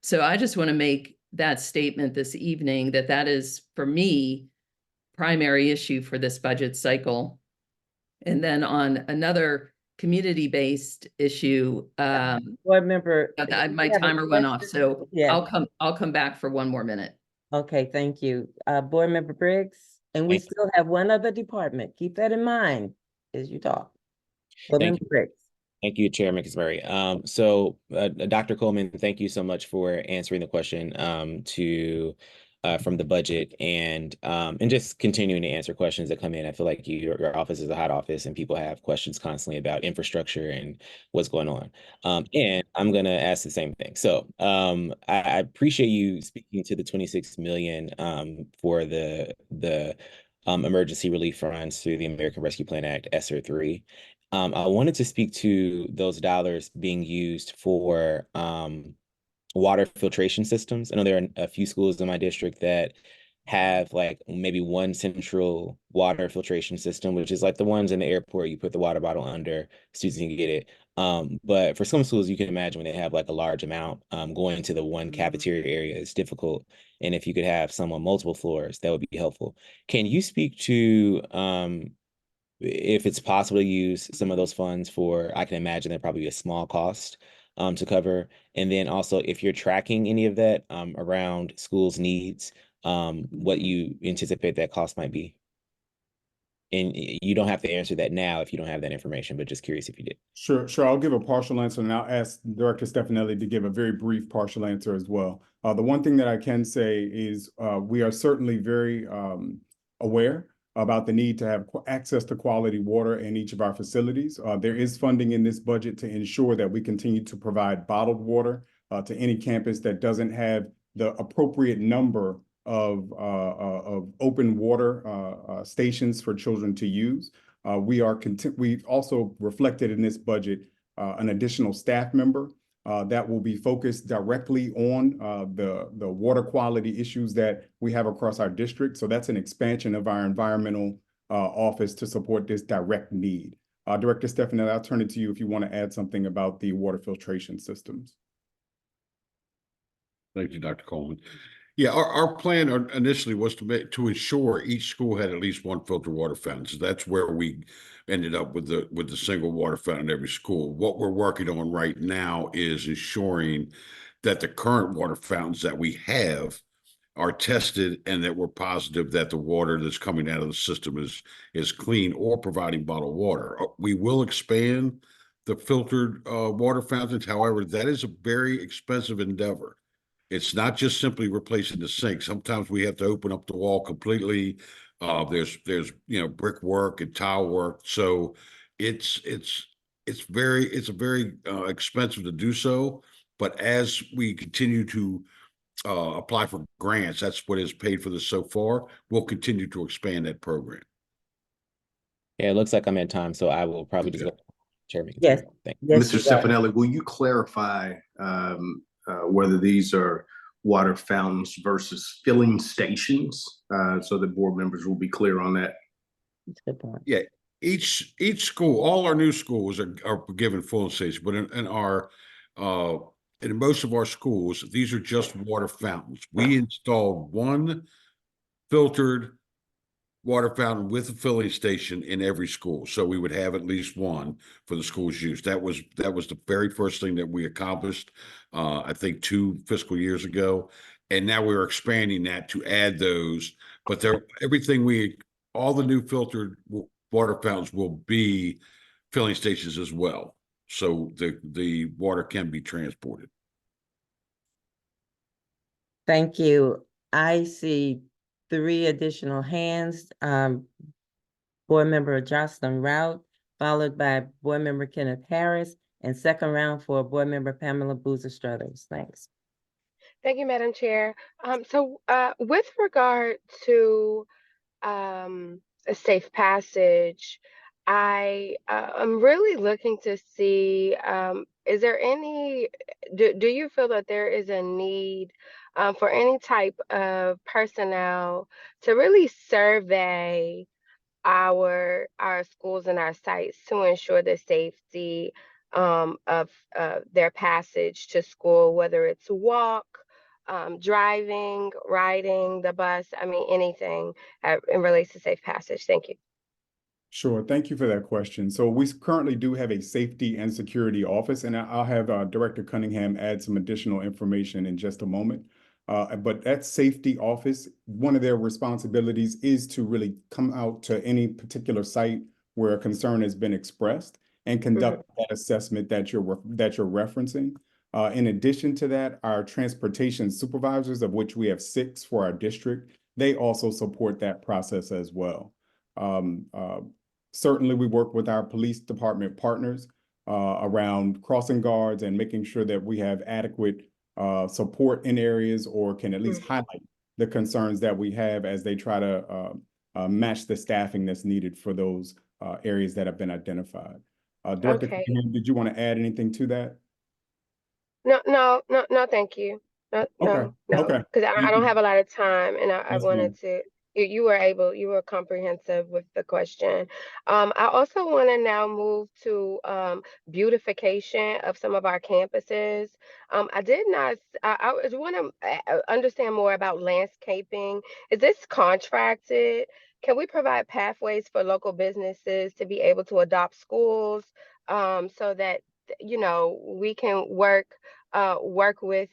So I just want to make that statement this evening that is, for me, primary issue for this budget cycle. And then on another community-based issue, Board Member, my timer went off, so yeah. I'll come back for one more minute. Okay, thank you. Board Member Briggs, and we still have one other department. Keep that in mind as you talk. Board Member Briggs. Thank you, Chair Mickens Murray. So Dr. Coleman, thank you so much for answering the question from the budget and just continuing to answer questions that come in. I feel like your office is a hot office and people have questions constantly about infrastructure and what's going on. And I'm going to ask the same thing. So I appreciate you speaking to the 26 million for the emergency relief funds through the American Rescue Plan Act, ESSER 3. I wanted to speak to those dollars being used for water filtration systems. I know there are a few schools in my district that have like maybe one central water filtration system, which is like the ones in the airport, you put the water bottle under, students can get it. But for some schools, you can imagine when they have like a large amount, going to the one cafeteria area is difficult. And if you could have some on multiple floors, that would be helpful. Can you speak to if it's possible to use some of those funds for, I can imagine that'd probably be a small cost to cover. And then also if you're tracking any of that around schools' needs, what you anticipate that cost might be. And you don't have to answer that now if you don't have that information, but just curious if you did. Sure. I'll give a partial answer and I'll ask Director Stefanelli to give a very brief partial answer as well. The one thing that I can say is we are certainly very aware about the need to have access to quality water in each of our facilities. There is funding in this budget to ensure that we continue to provide bottled water to any campus that doesn't have the appropriate number of open water stations for children to use. We've also reflected in this budget an additional staff member that will be focused directly on the water quality issues that we have across our district. So that's an expansion of our environmental office to support this direct need. Director Stefanelli, I'll turn it to you if you want to add something about the water filtration systems. Thank you, Dr. Coleman. Yeah, our plan initially was to ensure each school had at least one filtered water fountain. So that's where we ended up with the single water fountain in every school. What we're working on right now is ensuring that the current water fountains that we have are tested and that we're positive that the water that's coming out of the system is clean or providing bottled water. We will expand the filtered water fountains. However, that is a very expensive endeavor. It's not just simply replacing the sink. Sometimes we have to open up the wall completely. There's brickwork and tile work. So it's very expensive to do so. But as we continue to apply for grants, that's what has paid for this so far. We'll continue to expand that program. Yeah, it looks like I'm at time, so I will probably just go. Chairman. Yes. Mr. Stefanelli, will you clarify whether these are water fountains versus filling stations, so that board members will be clear on that? That's a good point. Yeah, each school, all our new schools are given filling stations, but in most of our schools, these are just water fountains. We installed one filtered water fountain with a filling station in every school. So we would have at least one for the school's use. That was the very first thing that we accomplished, I think 2 fiscal years ago. And now we're expanding that to add those, but all the new filtered water fountains will be filling stations as well. So the water can be transported. Thank you. I see 3 additional hands. Board Member Jocelyn Rout, followed by Board Member Kenneth Harris, and second round for Board Member Pamela Boozer Struthers. Thanks. Thank you, Madam Chair. With regard to a safe passage, I am really looking to see, is there do you feel that there is a need for any type of personnel to really survey our schools and our sites to ensure the safety of their passage to school, whether it's walk, driving, riding the bus, anything in relates to safe passage? Thank you. Sure. Thank you for that question. So we currently do have a safety and security office, and I'll have Director Cunningham add some additional information in just a moment. But that safety office, one of their responsibilities is to really come out to any particular site where a concern has been expressed and conduct that assessment that you're referencing. In addition to that, our transportation supervisors, of which we have 6 for our district, they also support that process as well. Certainly, we work with our police department partners around crossing guards and making sure that we have adequate support in areas, or can at least highlight the concerns that we have as they try to match the staffing that's needed for those areas that have been identified. Director Okay. Cunningham, did you want to add anything to that? No, thank you. No, Okay, no, okay. because I Thank don't you. have a lot of time, and I Yes, ma'am. wanted to. You were comprehensive with the question. I also want to now move to beautification of some of our campuses. I did not. I just want to understand more about landscaping. Is this contracted? Can we provide pathways for local businesses to be able to adopt schools, so that we can work with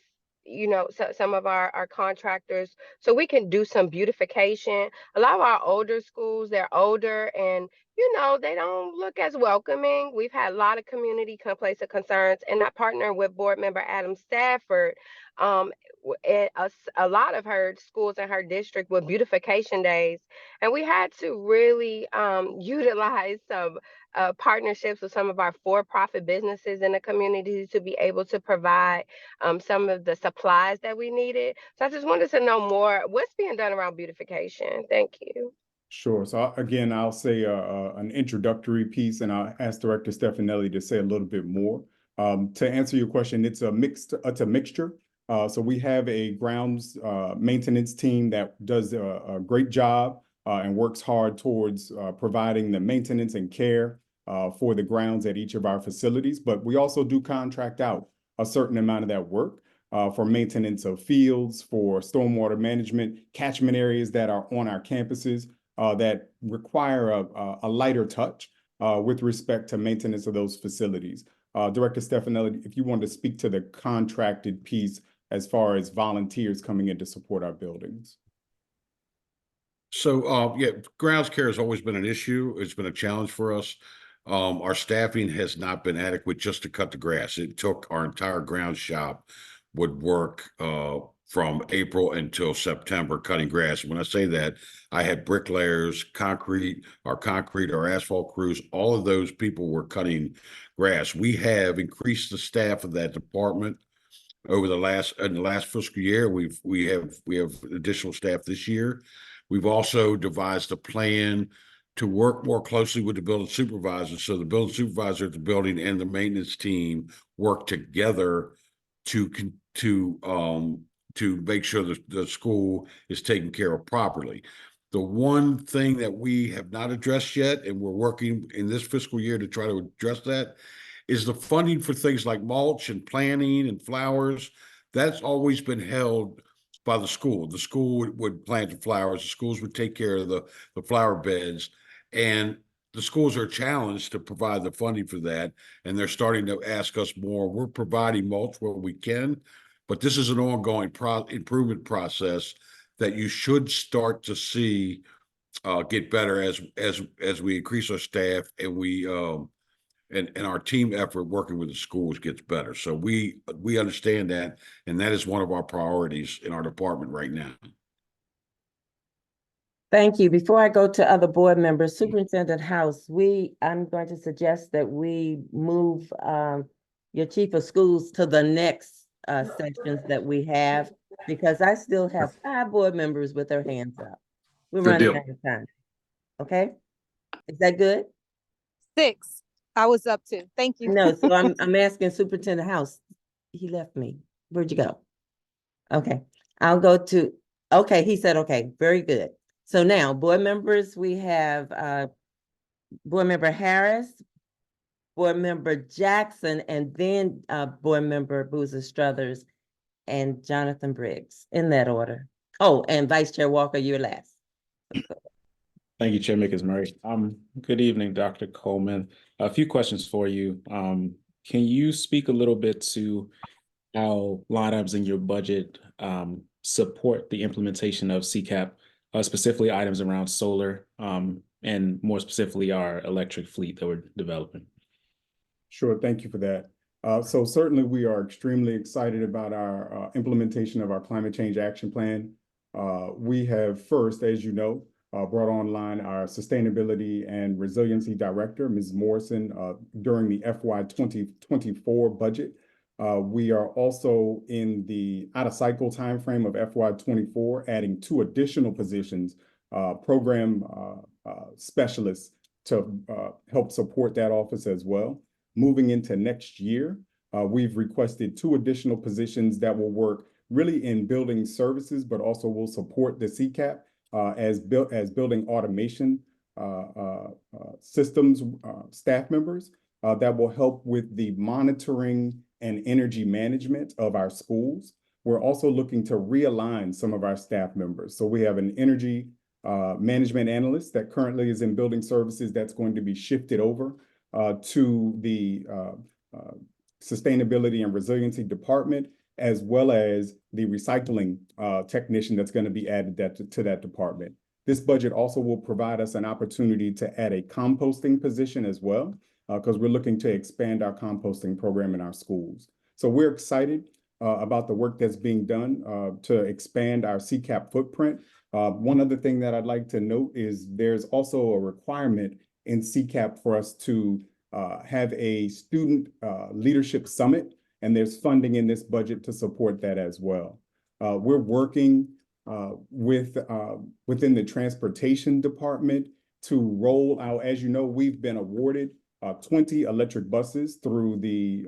some of our contractors so we can do some beautification. A lot of our older schools, they're older, and they don't look as welcoming. We've had a lot of community complaints and concerns, and I partner with board member Adam Stafford at a lot of her schools in her district with beautification days, and we had to really utilize some partnerships with some of our for-profit businesses in the community to be able to provide some of the supplies that we needed. So I just wanted to know more what's being done around beautification. Thank you. Sure. So again, I'll say an introductory piece, and I'll ask Director Stefanelli to say a little bit more. To answer your question, it's a mixture. So we have a grounds maintenance team that does a great job and works hard towards providing the maintenance and care for the grounds at each of our facilities. But we also do contract out a certain amount of that work for maintenance of fields, for stormwater management, catchment areas that are on our campuses that require a lighter touch with respect to maintenance of those facilities. Director Stefanelli, if you want to speak to the contracted piece as far as volunteers coming in to support our buildings. So, yeah, grounds care has always been an issue. It's been a challenge for us. Our staffing has not been adequate just to cut the grass. It took our entire grounds shop would work from April until September cutting grass. When I say that, I had bricklayers, our asphalt crews, all of those people were cutting grass. We have increased the staff of that department over in the last fiscal year. We have additional staff this year. We've also devised a plan to work more closely with the building supervisor. So the building supervisor at the building and the maintenance team work together to make sure that the school is taken care of properly. The one thing that we have not addressed yet, and we're working in this fiscal year to try to address that, is the funding for things like mulch and planting and flowers. That's always been held by the school. The school would plant the flowers, the schools would take care of the flower beds, and the schools are challenged to provide the funding for that, and they're starting to ask us more. We're providing mulch where we can, but this is an ongoing improvement process that you should start to see get better as we increase our staff and we and our team effort working with the schools gets better. So we understand that, and that is one of our priorities in our department right now. Thank you. Before I go to other board members, Superintendent House, I'm going to suggest that we move your chief of schools to the next sessions that we have, because I still have 5 board members with their hands up. We're running out of time. Okay? Is that good? 6. I was up to. Thank you. No, so I'm asking Superintendent House. He left me. Where'd you go? Okay. I'll go to, okay, he said, okay, very good. So now, board members, we have Board Member Harris, Board Member Jackson, and then Board Member Boozer Struthers and Jonathan Briggs, in that order. Oh, and Vice Chair Walker, you're last. Thank you, Chair Mickens-Murray. Good evening, Dr. Coleman. A few questions for you. Can you speak a little bit to how line items in your budget support the implementation of CCAP, specifically items around solar, and more specifically our electric fleet that we're developing? Sure, thank you for that. So certainly we are extremely excited about our implementation of our climate change action plan. We have first, as you know, brought online our Sustainability and Resiliency Director, Ms. Morrison, during the FY 2024 budget. We are also in the out-of-cycle timeframe of FY 24, adding 2 additional positions, program specialists help support that office as well. Moving into next year, we've requested 2 additional positions that will work really in building services, but also will support the CCAP as building automation systems staff members that will help with the monitoring and energy management of our schools. We're also looking to realign some of our staff members. So we have an energy management analyst that currently is in building services that's going to be shifted over to the sustainability and resiliency department, as well as the recycling technician that's going to be added to that department. This budget also will provide us an opportunity to add a composting position as well, because we're looking to expand our composting program in our schools. So we're excited about the work that's being done to expand our CCAP footprint. One other thing that I'd like to note is there's also a requirement in CCAP for us to have a student leadership summit, and there's funding in this budget to support that as well. We're working within the transportation department to roll out, as you know, we've been awarded 20 electric buses through the,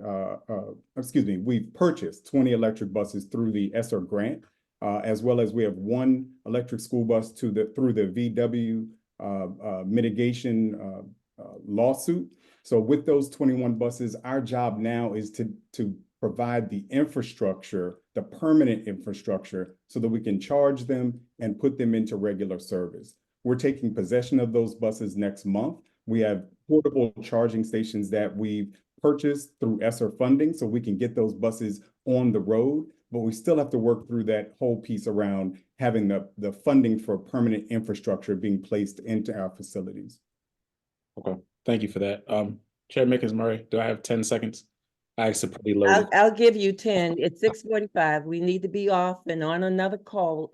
we've purchased 20 electric buses through the ESSER grant, as well as we have 1 electric school bus through the VW mitigation lawsuit. So with those 21 buses, our job now is to provide the infrastructure, the permanent infrastructure, so that we can charge them and put them into regular service. We're taking possession of those buses next month. We have portable charging stations that we've purchased through ESSER funding, so we can get those buses on the road, but we still have to work through that whole piece around having the funding for permanent infrastructure being placed into our facilities. Okay, thank you for that. Chair Mickens-Murray, do I have 10 seconds? I asked a pretty loaded. I'll give you 10. It's 6:45. We need to be off and on another call,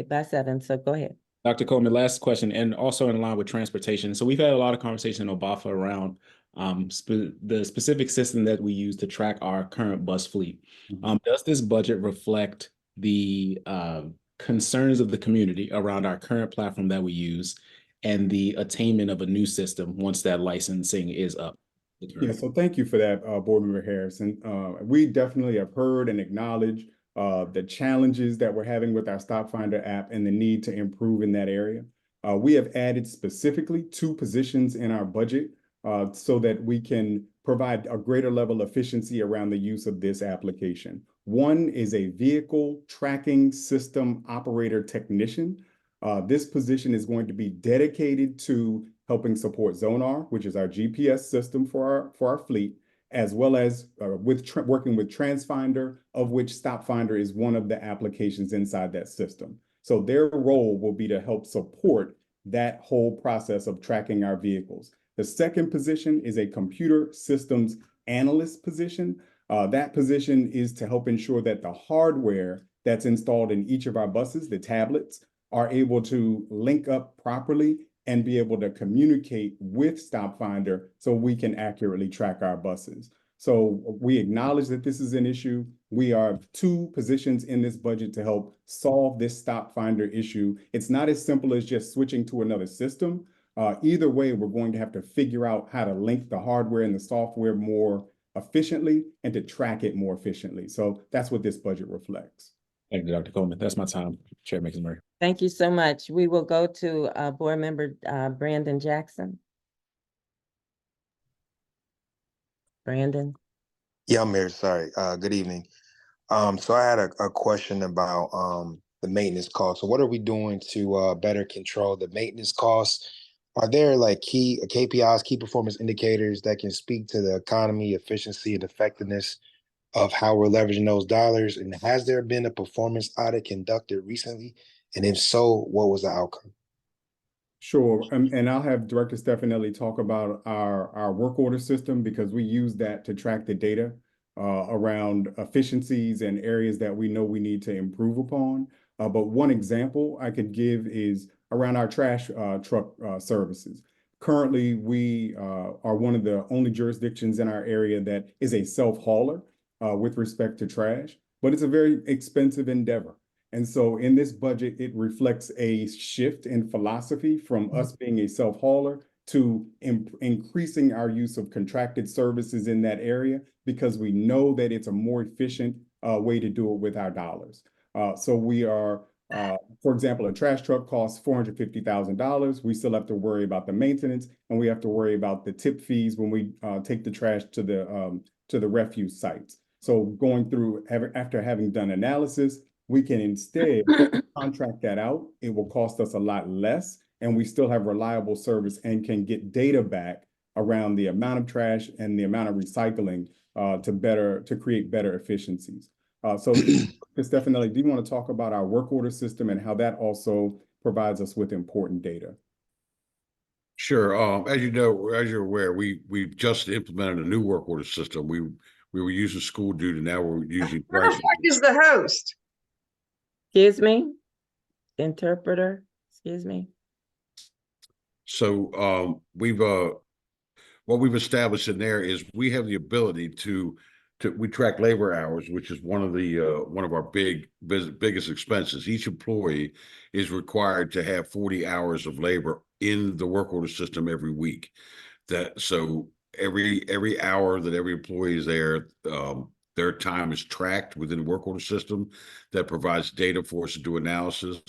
by 7. So go ahead. Dr. Coleman, last question, and also in line with transportation. So we've had a lot of conversation in OBAFA around the specific system that we use to track our current bus fleet. Does this budget reflect the concerns of the community around our current platform that we use and the attainment of a new system once that licensing is up? Yeah, so thank you for that, Board Member Harrison. We definitely have heard and acknowledged the challenges that we're having with our StopFinder app and the need to improve in that area. We have added specifically 2 positions in our budget so that we can provide a greater level of efficiency around the use of this application. One is a vehicle tracking system operator technician. This position is going to be dedicated to helping support Zonar, which is our GPS system for our fleet, as well as working with TransFinder, of which StopFinder is one of the applications inside that system. So their role will be to help support that whole process of tracking our vehicles. The second position is a computer systems analyst position. That position is to help ensure that the hardware that's installed in each of our buses, the tablets, are able to link up properly and be able to communicate with StopFinder so we can accurately track our buses. So we acknowledge that this is an issue. We have 2 positions in this budget to help solve this StopFinder issue. It's not as simple as just switching to another system. Either way, we're going to have to figure out how to link the hardware and the software more efficiently and to track it more efficiently. So that's what this budget reflects. Thank you, Dr. Coleman. That's my time, Chair Mickens-Murray. Thank you so much. We will go to Board Member Brandon Jackson. Brandon. Yeah, I'm here. Sorry. Good evening. So I had a question about the maintenance costs. So what are we doing to better control the maintenance costs? Are there like key KPIs, key performance indicators that can speak to the economy, efficiency, and effectiveness of how we're leveraging those dollars? And has there been a performance audit conducted recently? And if so, what was the outcome? Sure, and I'll have Director Stefanelli talk about our work order system, because we use that to track the data around efficiencies and areas that we know we need to improve upon. But one example I could give is around our trash truck services. Currently, we are one of the only jurisdictions in our area that is a self-hauler with respect to trash, but it's a very expensive endeavor. And so in this budget, it reflects a shift in philosophy from us being a self-hauler to increasing our use of contracted services in that area because we know that it's a more efficient way to do it with our dollars. So we are, for example, a trash truck costs $450,000. We still have to worry about the maintenance, and we have to worry about the tip fees when we take the trash to the refuse sites. So going through, after having done analysis, we can instead contract that out. It will cost us a lot less, and we still have reliable service and can get data back around the amount of trash and the amount of recycling to create better efficiencies. So Stefanelli, do you want to talk about our work order system and how that also provides us with important data? Sure. As you know, as you're aware, we've just implemented a new work order system. We were using school duty, now we're using Who the fuck is the host? Excuse me, interpreter, excuse me. So what we've established in there is we have the ability to we track labor hours, which is one of our biggest expenses. Each employee is required to have 40 hours of labor in the work order system every week. So every hour that every employee is there, their time is tracked within the work order system that provides data for us to do analysis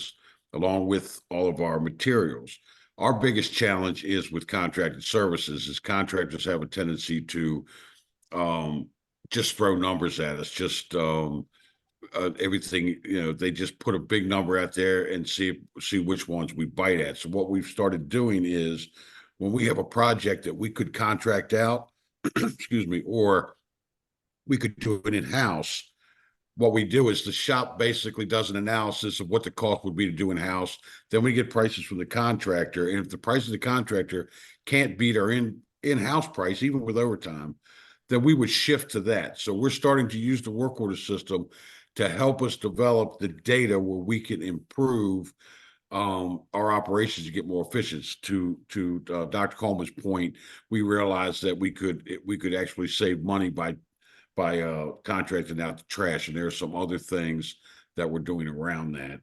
along with all of our materials. Our biggest challenge is with contracted services, is contractors have a tendency to just throw numbers at us, just everything, they just put a big number out there and see which ones we bite at. So what we've started doing is when we have a project that we could contract out, excuse me, or we could do it in-house, what we do is the shop basically does an analysis of what the cost would be to do in-house. Then we get prices from the contractor. And if the price of the contractor can't beat our in-house price, even with overtime, then we would shift to that. So we're starting to use the work order system to help us develop the data where we can improve our operations to get more efficient. To Dr. Coleman's point, we realized that we could actually save money by contracting out the trash, and there are some other things that we're doing around that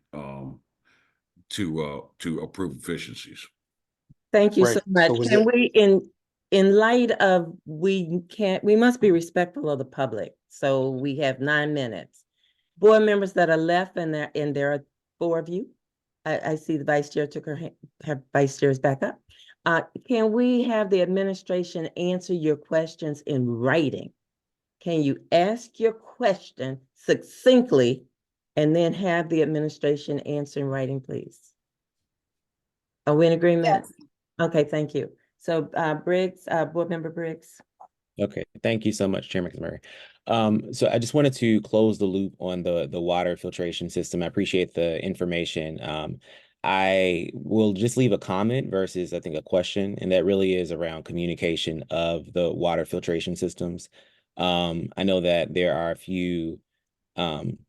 to improve efficiencies. Thank you so Right. much. So Can we, in light of, we must be respectful of the public. So we have 9 minutes. Board members that are left, and there are 4 of you. I see the vice chair took her vice chair's back up. Can we have the administration answer your questions in writing? Can you ask your question succinctly and then have the administration answer in writing, please? Are we in agreement? Yes. Okay, thank you. So Briggs, Board Member Briggs. Okay, thank you so much, Chairman McMurray. So I just wanted to close the loop on the water filtration system. I appreciate the information. I will just leave a comment versus, I think, a question, and that really is around communication of the water filtration systems. I know that there are a few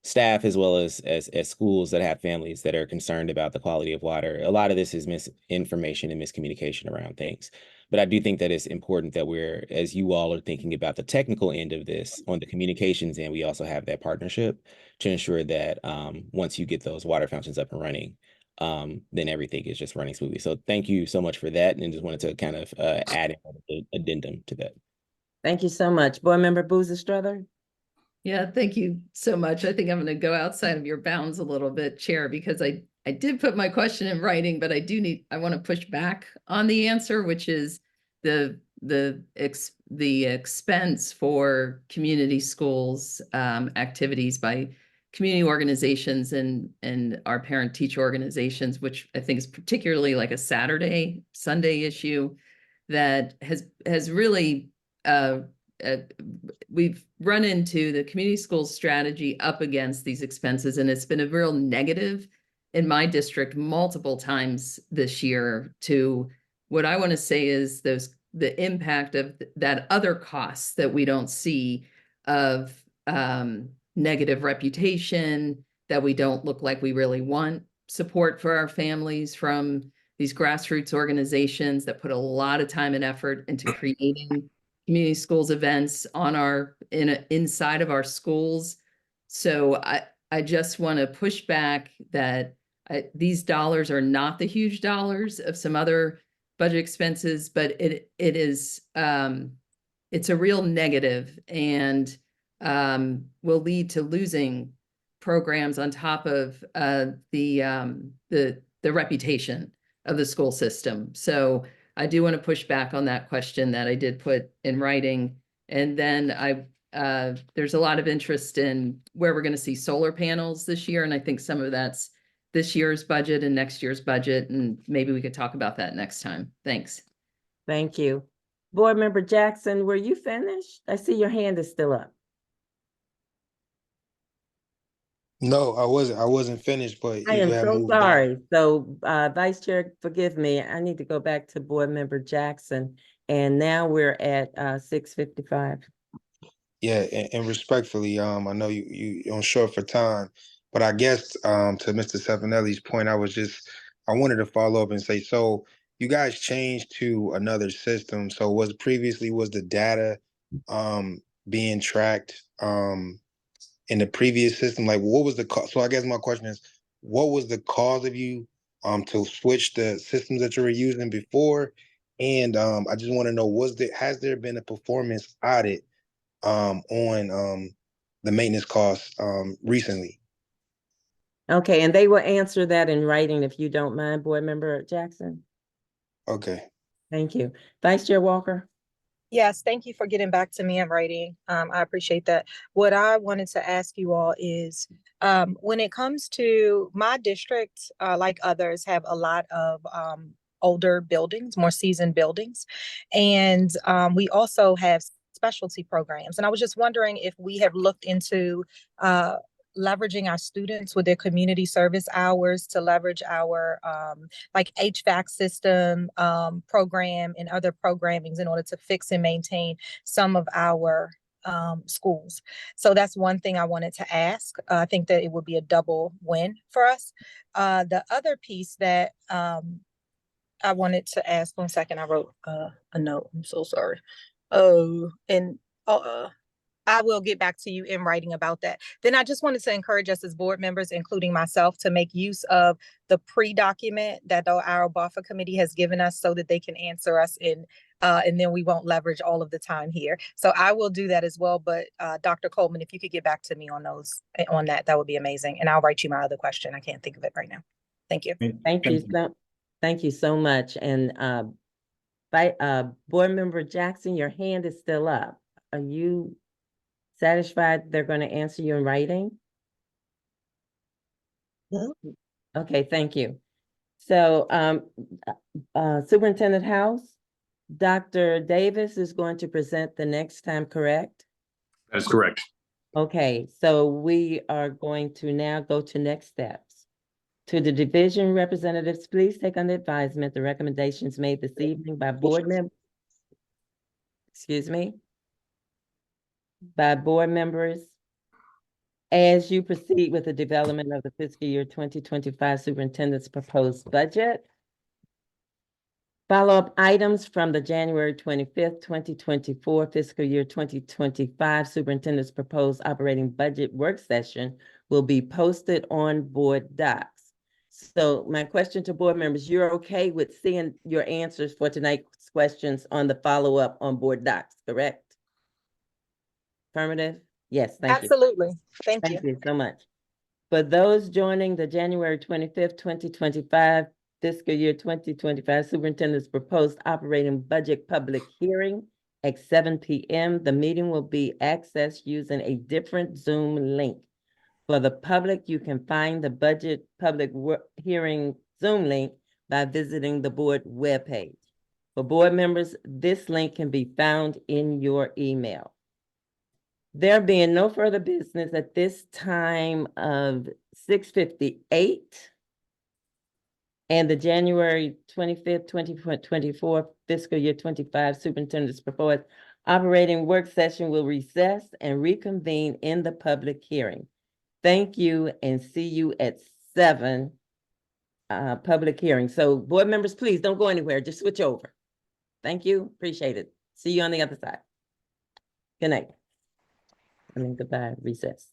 staff as well as schools that have families that are concerned about the quality of water. A lot of this is misinformation and miscommunication around things. But I do think that it's important that we're, as you all are thinking about the technical end of this, on the communications end, we also have that partnership to ensure that once you get those water fountains up and running, then everything is just running smoothly. So thank you so much for that. And just wanted to kind of add an addendum to that. Thank you so much. Board Member Boozer Strother. Yeah, thank you so much. I think I'm going to go outside of your bounds a little bit, Chair, because I did put my question in writing, but I want to push back on the answer, which is the expense for community schools activities by community organizations and our parent teacher organizations, which I think is particularly like a Saturday, Sunday issue that has really we've run into the community schools strategy up against these expenses, and it's been a real negative in my district multiple times this year to what I want to say is the impact of that other costs that we don't see of negative reputation, that we don't look like we really want support for our families from these grassroots organizations that put a lot of time and effort into creating community schools events inside of our schools. So I just want to push back that these dollars are not the huge dollars of some other budget expenses, but it is, it's a real negative and will lead to losing programs on top of the reputation of the school system. So I do want to push back on that question that I did put in writing. And then there's a lot of interest in where we're going to see solar panels this year. And I think some of that's this year's budget and next year's budget. And maybe we could talk about that next time. Thanks. Thank you. Board Member Jackson, were you finished? I see your hand is still up. No, I wasn't finished, but I you am have so moved on. sorry. So, Vice Chair, forgive me. I need to go back to Board Member Jackson. And now we're at 6:55. Yeah, and respectfully, I know you're on short for time, but I guess to Mr. Stefanelli's point, I wanted to follow up and say, so you guys changed to another system. So was the data being tracked in the previous system? Like, what was the cause? So I guess my question is, what was the cause of you to switch the systems that you were using before? And I just want to know, has there been a performance audit on the maintenance costs recently? Okay, and they will answer that in writing if you don't mind, Board Member Jackson. Okay. Thank you. Vice Chair Walker. Yes, thank you for getting back to me in writing. I appreciate that. What I wanted to ask you all is, when it comes to my district, like others, have a lot of older buildings, more seasoned buildings. And we also have specialty programs. And I was just wondering if we have looked into leveraging our students with their community service hours to leverage our like HVAC system program and other programmings in order to fix and maintain some of our schools. So that's one thing I wanted to ask. I think that it would be a double win for us. The other piece that I wanted to ask, one second, I wrote a note. I'm so sorry. I will get back to you in writing about that. Then I just wanted to encourage us as board members, including myself, to make use of the pre-document that our BAFA committee has given us so that they can answer us and then we won't leverage all of the time here. So I will do that as well. But Dr. Coleman, if you could get back to me on that would be amazing. And I'll write you my other question. I can't think of it right now. Thank you. Thank you so much. And Board Member Jackson, your hand is still up. Are you satisfied they're going to answer you in writing? Yeah. Okay, thank you. So Superintendent House, Dr. Davis is going to present the next time, correct? That's correct. Okay, so we are going to now go to next steps. To the division representatives, please take under advisement the recommendations made this evening by board members. By board members as you proceed with the development of the fiscal year 2025 superintendent's proposed budget. Follow-up items from the January 25th, 2024 fiscal year 2025 superintendent's proposed operating budget work session will be posted on board docs. So my question to board members, you're okay with seeing your answers for tonight's questions on the follow-up on board docs, correct? Affirmative? Yes, thank you. Absolutely. Thank you. Thank you so much. For those joining the January 25th, 2025 fiscal year 2025 superintendent's proposed operating budget public hearing at 7 p.m., the meeting will be accessed using a different Zoom link. For the public, you can find the budget public hearing Zoom link by visiting the board webpage. For board members, this link can be found in your email. There being no further business at this time of 6:58 and the January 25th, 2024 fiscal year 25 superintendent's proposed operating work session will recess and reconvene in the public hearing. Thank you and see you at 7 public hearing. So board members, please don't go anywhere. Just switch over. Thank you. Appreciate it. See you on the other side. Good night. Goodbye, recess.